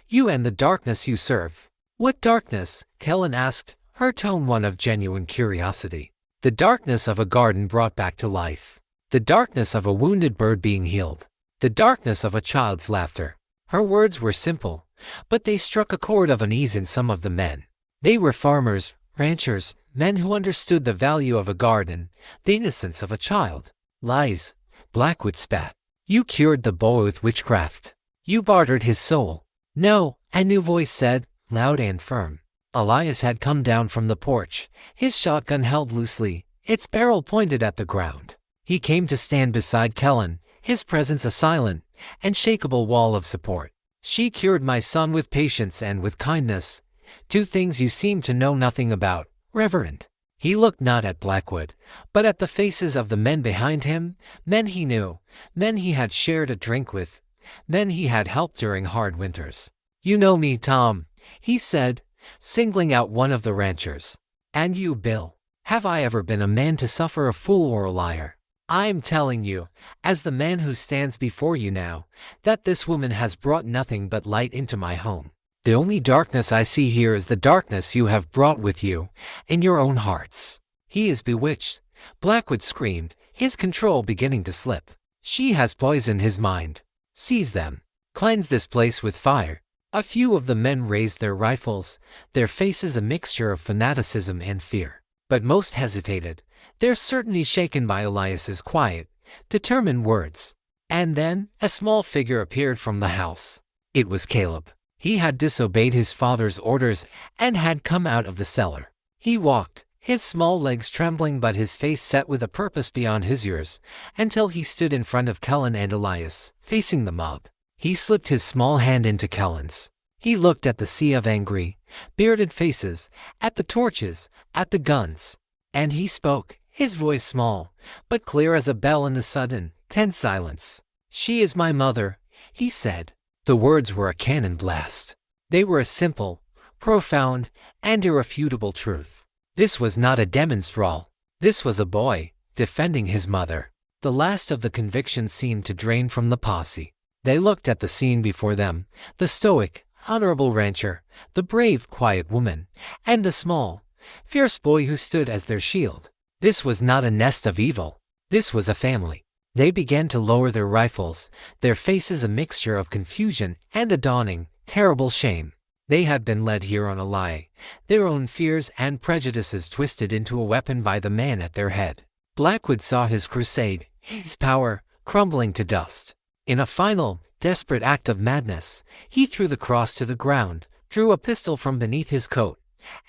You and the darkness you serve. What darkness? Kellen asked, her tone one of genuine curiosity. The darkness of a garden brought back to life. The darkness of a wounded bird being healed. The darkness of a child's laughter. Her words were simple, but they struck a chord of unease in some of the men. They were farmers, ranchers, men who understood the value of a garden, the innocence of a child. Lies, Blackwood spat. You cured the boy with witchcraft. You bartered his soul. No, a new voice said, loud and firm. Elias had come down from the porch, his shotgun held loosely, its barrel pointed at the ground. He came to stand beside Kellen, his presence a silent, unshakable wall of support. She cured my son with patience and with kindness, two things you seem to know nothing about, Reverend. He looked not at Blackwood, but at the faces of the men behind him, men he knew, men he had shared a drink with, men he had helped during hard winters. You know me, Tom, he said, singling out one of the ranchers. And you, Bill. Have I ever been a man to suffer a fool or a liar? I am telling you, as the man who stands before you now, that this woman has brought nothing but light into my home. The only darkness I see here is the darkness you have brought with you, in your own hearts. He is bewitched, Blackwood screamed, his control beginning to slip. She has poisoned his mind. Seize them. Cleanse this place with fire. A few of the men raised their rifles, their faces a mixture of fanaticism and fear. But most hesitated, their certainty shaken by Elias's quiet, determined words. And then, a small figure appeared from the house. It was Caleb. He had disobeyed his father's orders and had come out of the cellar. He walked, his small legs trembling but his face set with a purpose beyond his years, until he stood in front of Kellen and Elias, facing the mob. He slipped his small hand into Kellen's. He looked at the sea of angry, bearded faces, at the torches, at the guns. And he spoke, his voice small, but clear as a bell in the sudden, tense silence. She is my mother, he said. The words were a cannon blast. They were a simple, profound, and irrefutable truth. This was not a demonstral. This was a boy, defending his mother. The last of the conviction seemed to drain from the posse. They looked at the scene before them, the stoic, honorable rancher, the brave, quiet woman, and the small, fierce boy who stood as their shield. This was not a nest of evil. This was a family. They began to lower their rifles, their faces a mixture of confusion and a dawning, terrible shame. They had been led here on a lie, their own fears and prejudices twisted into a weapon by the man at their head. Blackwood saw his crusade, his power, crumbling to dust. In a final, desperate act of madness, he threw the cross to the ground, drew a pistol from beneath his coat,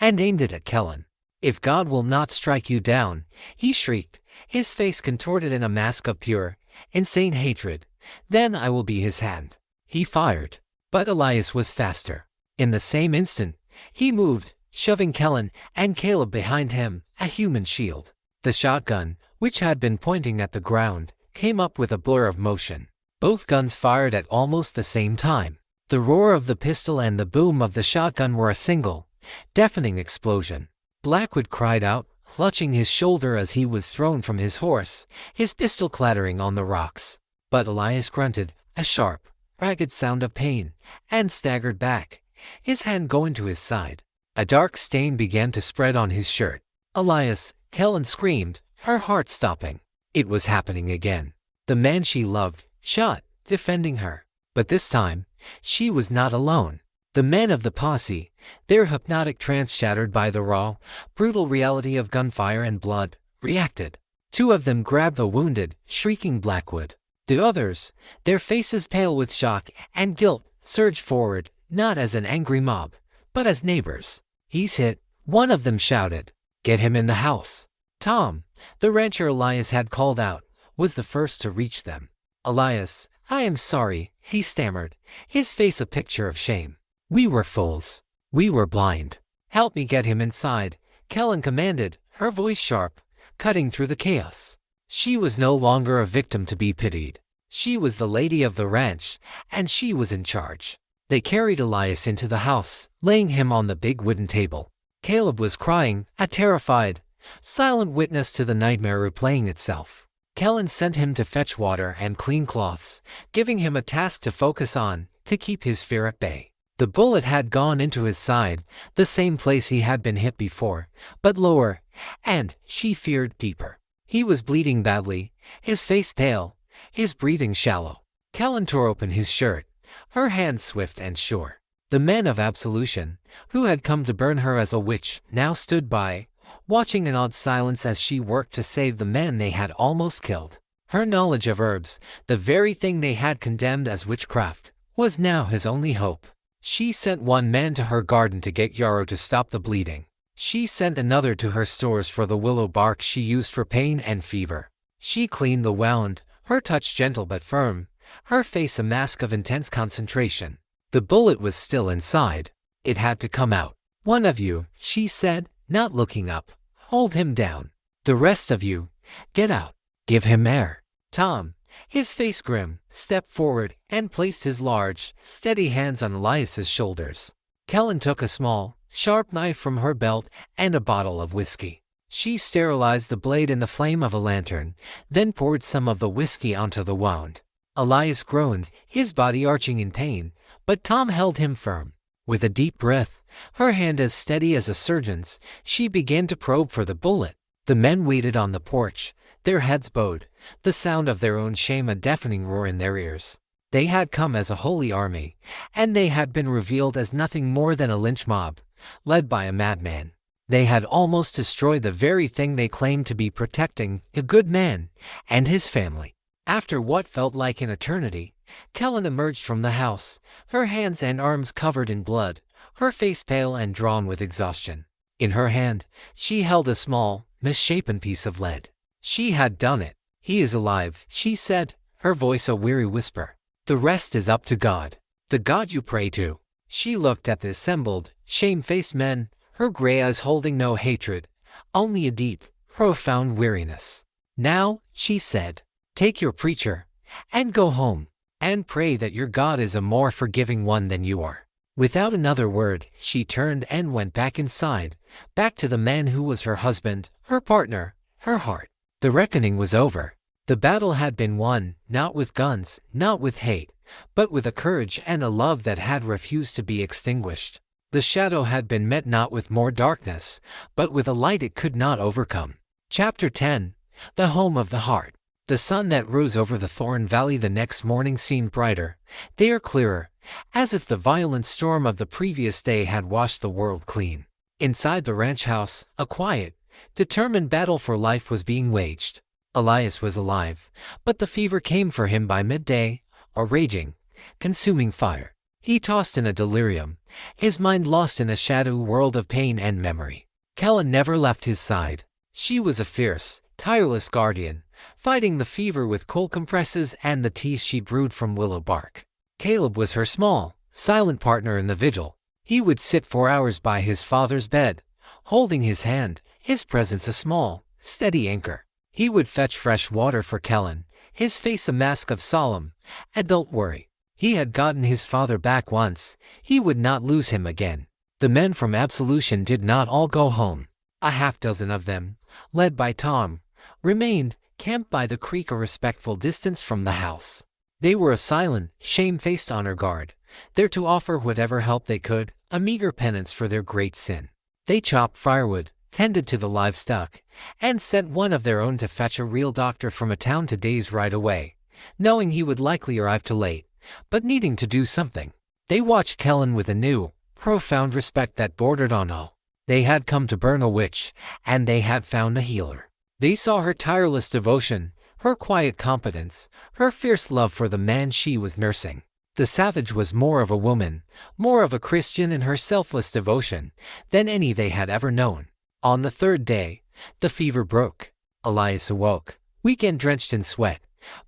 and aimed it at Kellen. If God will not strike you down, he shrieked, his face contorted in a mask of pure, insane hatred, then I will be his hand. He fired, but Elias was faster. In the same instant, he moved, shoving Kellen and Caleb behind him, a human shield. The shotgun, which had been pointing at the ground, came up with a blur of motion. Both guns fired at almost the same time. The roar of the pistol and the boom of the shotgun were a single, deafening explosion. Blackwood cried out, clutching his shoulder as he was thrown from his horse, his pistol clattering on the rocks. But Elias grunted, a sharp, ragged sound of pain, and staggered back, his hand going to his side. A dark stain began to spread on his shirt. Elias, Kellen screamed, her heart stopping. It was happening again. The man she loved, shot, defending her. But this time, she was not alone. The men of the posse, their hypnotic trance shattered by the raw, brutal reality of gunfire and blood, reacted. Two of them grabbed the wounded, shrieking Blackwood. The others, their faces pale with shock and guilt, surged forward, not as an angry mob, but as neighbors. "He's hit," one of them shouted. "Get him in the house." Tom, the rancher Elias had called out, was the first to reach them. "Elias, I am sorry," he stammered, his face a picture of shame. "We were fools. We were blind. Help me get him inside," Kellen commanded, her voice sharp, cutting through the chaos. She was no longer a victim to be pitied. She was the lady of the ranch, and she was in charge. They carried Elias into the house, laying him on the big wooden table. Caleb was crying, a terrified, silent witness to the nightmare replaying itself. Kellen sent him to fetch water and clean cloths, giving him a task to focus on, to keep his fear at bay. The bullet had gone into his side, the same place he had been hit before, but lower, and, she feared, deeper. He was bleeding badly, his face pale, his breathing shallow. Kellen tore open his shirt, her hands swift and sure. The men of Absolution, who had come to burn her as a witch, now stood by, watching in awed silence as she worked to save the man they had almost killed. Her knowledge of herbs, the very thing they had condemned as witchcraft, was now his only hope. She sent one man to her garden to get yarrow to stop the bleeding. She sent another to her stores for the willow bark she used for pain and fever. She cleaned the wound, her touch gentle but firm, her face a mask of intense concentration. The bullet was still inside. It had to come out. "One of you," she said, not looking up, "hold him down. The rest of you, get out. Give him air." Tom, his face grim, stepped forward and placed his large, steady hands on Elias's shoulders. Kellen took a small, sharp knife from her belt and a bottle of whiskey. She sterilized the blade in the flame of a lantern, then poured some of the whiskey onto the wound. Elias groaned, his body arching in pain, but Tom held him firm. With a deep breath, her hand as steady as a surgeon's, she began to probe for the bullet. The men waited on the porch, their heads bowed, the sound of their own shame a deafening roar in their ears. They had come as a holy army, and they had been revealed as nothing more than a lynch mob, led by a madman. They had almost destroyed the very thing they claimed to be protecting, a good man and his family. After what felt like an eternity, Kellen emerged from the house, her hands and arms covered in blood, her face pale and drawn with exhaustion. In her hand, she held a small, misshapen piece of lead. She had done it. "He is alive," she said, her voice a weary whisper. "The rest is up to God. The God you pray to." She looked at the assembled, shame-faced men, her gray eyes holding no hatred, only a deep, profound weariness. "Now," she said, "take your preacher, and go home, and pray that your God is a more forgiving one than you are." Without another word, she turned and went back inside, back to the man who was her husband, her partner, her heart. The reckoning was over. The battle had been won, not with guns, not with hate, but with a courage and a love that had refused to be extinguished. The shadow had been met not with more darkness, but with a light it could not overcome. Chapter 10. The Home of the Heart. The sun that rose over the Thorn Valley the next morning seemed brighter, the air clearer, as if the violent storm of the previous day had washed the world clean. Inside the ranch house, a quiet, determined battle for life was being waged. Elias was alive, but the fever came for him by midday, a raging, consuming fire. He tossed in a delirium, his mind lost in a shadowy world of pain and memory. Kellen never left his side. She was a fierce, tireless guardian, fighting the fever with cold compresses and the teas she brewed from willow bark. Caleb was her small, silent partner in the vigil. He would sit for hours by his father's bed, holding his hand, his presence a small, steady anchor. He would fetch fresh water for Kellen, his face a mask of solemn, adult worry. He had gotten his father back once, he would not lose him again. The men from Absolution did not all go home. A half-dozen of them, led by Tom, remained, camped by the creek a respectful distance from the house. They were a silent, shame-faced honor guard, there to offer whatever help they could, a meager penance for their great sin. They chopped firewood, tended to the livestock, and sent one of their own to fetch a real doctor from a town to days' ride away, knowing he would likely arrive too late, but needing to do something. They watched Kellen with a new, profound respect that bordered on awe. They had come to burn a witch, and they had found a healer. They saw her tireless devotion, her quiet competence, her fierce love for the man she was nursing. The savage was more of a woman, more of a Christian in her selfless devotion than any they had ever known. On the third day, the fever broke. Elias awoke, weak and drenched in sweat,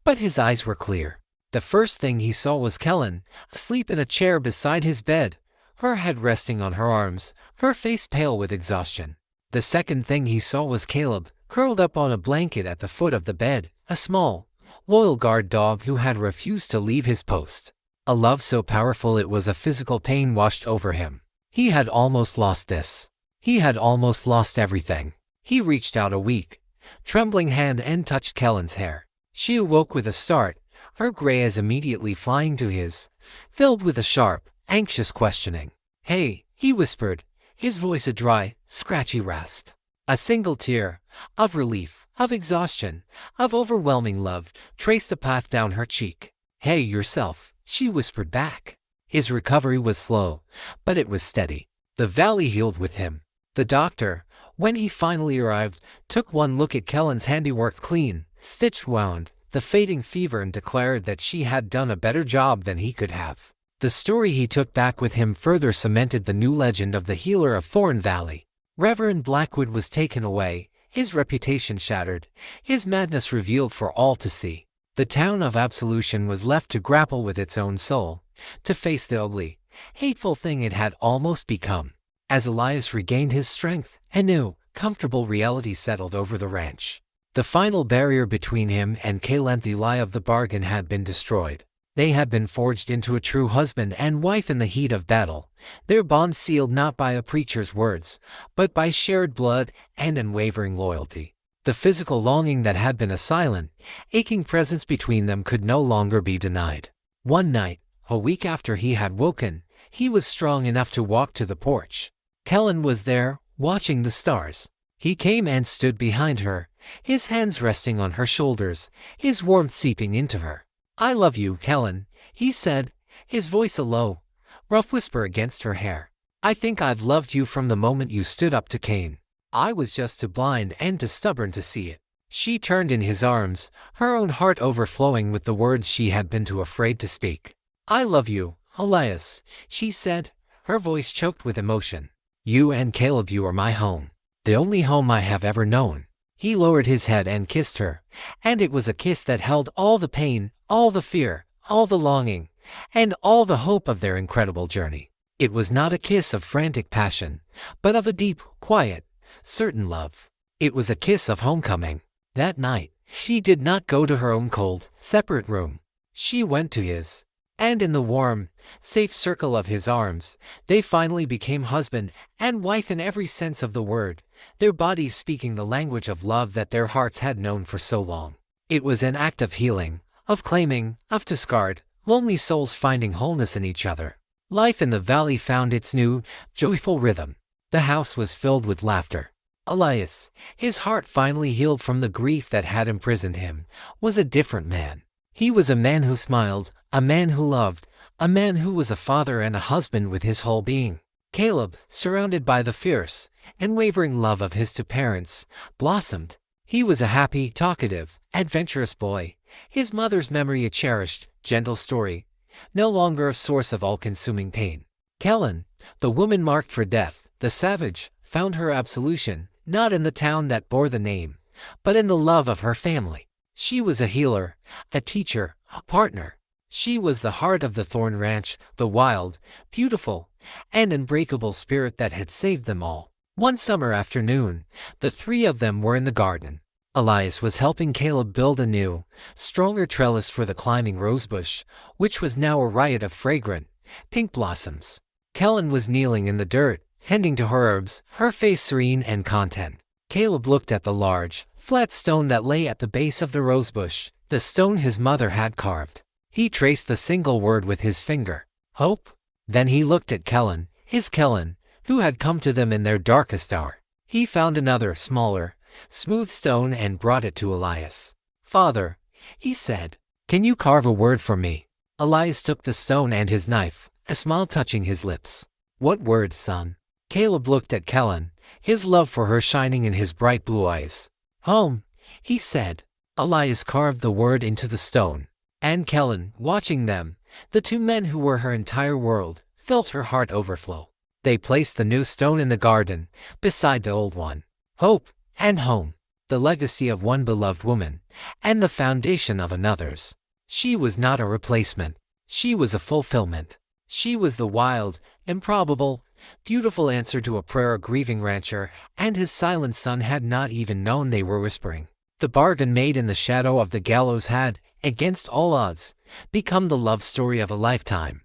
but his eyes were clear. The first thing he saw was Kellen, asleep in a chair beside his bed, her head resting on her arms, her face pale with exhaustion. The second thing he saw was Caleb, curled up on a blanket at the foot of the bed, a small, loyal guard dog who had refused to leave his post. A love so powerful it was a physical pain washed over him. He had almost lost this. He had almost lost everything. He reached out a weak, trembling hand and touched Kellen's hair. She awoke with a start, her gray eyes immediately flying to his, filled with a sharp, anxious questioning. "Hey," he whispered, his voice a dry, scratchy rasp. A single tear, of relief, of exhaustion, of overwhelming love, traced a path down her cheek. "Hey, yourself," she whispered back. His recovery was slow, but it was steady. The valley healed with him. The doctor, when he finally arrived, took one look at Kellen's handiwork, clean, stitched wound, the fading fever, and declared that she had done a better job than he could have. The story he took back with him further cemented the new legend of the healer of Thorn Valley. Reverend Blackwood was taken away, his reputation shattered, his madness revealed for all to see. The town of Absolution was left to grapple with its own soul, to face the ugly, hateful thing it had almost become. As Elias regained his strength, a new, comfortable reality settled over the ranch. The final barrier between him and Kellen, the lie of the bargain, had been destroyed. They had been forged into a true husband and wife in the heat of battle, their bond sealed not by a preacher's words, but by shared blood and unwavering loyalty. The physical longing that had been a silent, aching presence between them could no longer be denied. One night, a week after he had woken, he was strong enough to walk to the porch. Kellen was there, watching the stars. He came and stood behind her, his hands resting on her shoulders, his warmth seeping into her. "I love you, Kellen," he said, his voice a low, rough whisper against her hair. "I think I've loved you from the moment you stood up to Cain. I was just too blind and too stubborn to see it." She turned in his arms, her own heart overflowing with the words she had been too afraid to speak. "I love you, Elias," she said, her voice choked with emotion. "You and Caleb, you are my home, the only home I have ever known." He lowered his head and kissed her, and it was a kiss that held all the pain, all the fear, all the longing, and all the hope of their incredible journey. It was not a kiss of frantic passion, but of a deep, quiet, certain love. It was a kiss of homecoming. That night, she did not go to her own cold, separate room. She went to his. And in the warm, safe circle of his arms, they finally became husband and wife in every sense of the word, their bodies speaking the language of love that their hearts had known for so long. It was an act of healing, of claiming, of discard, lonely souls finding wholeness in each other. Life in the valley found its new, joyful rhythm. The house was filled with laughter. Elias, his heart finally healed from the grief that had imprisoned him, was a different man. He was a man who smiled, a man who loved, a man who was a father and a husband with his whole being. Caleb, surrounded by the fierce, unwavering love of his two parents, blossomed. He was a happy, talkative, adventurous boy, his mother's memory a cherished, gentle story, no longer a source of all-consuming pain. Kellen, the woman marked for death, the savage, found her absolution, not in the town that bore the name, but in the love of her family. She was a healer, a teacher, a partner. She was the heart of the Thorn Ranch, the wild, beautiful, and unbreakable spirit that had saved them all. One summer afternoon, the three of them were in the garden. Elias was helping Caleb build a new, stronger trellis for the climbing rosebush, which was now a riot of fragrant, pink blossoms. Kellen was kneeling in the dirt, tending to her herbs, her face serene and content. Caleb looked at the large, flat stone that lay at the base of the rosebush, the stone his mother had carved. He traced the single word with his finger, hope. Then he looked at Kellen, his Kellen, who had come to them in their darkest hour. He found another, smaller, smooth stone and brought it to Elias. "Father," he said, "can you carve a word for me?" Elias took the stone and his knife, a smile touching his lips. "What word, son?" Caleb looked at Kellen, his love for her shining in his bright blue eyes. "Home," he said. Elias carved the word into the stone, and Kellen, watching them, The two men who were her entire world felt her heart overflow. They placed the new stone in the garden, beside the old one. Hope and home, the legacy of one beloved woman, and the foundation of another's. She was not a replacement. She was a fulfillment. She was the wild, improbable, beautiful answer to a prayer a grieving rancher and his silent son had not even known they were whispering. The bargain made in the shadow of the gallows had, against all odds, become the love story of a lifetime.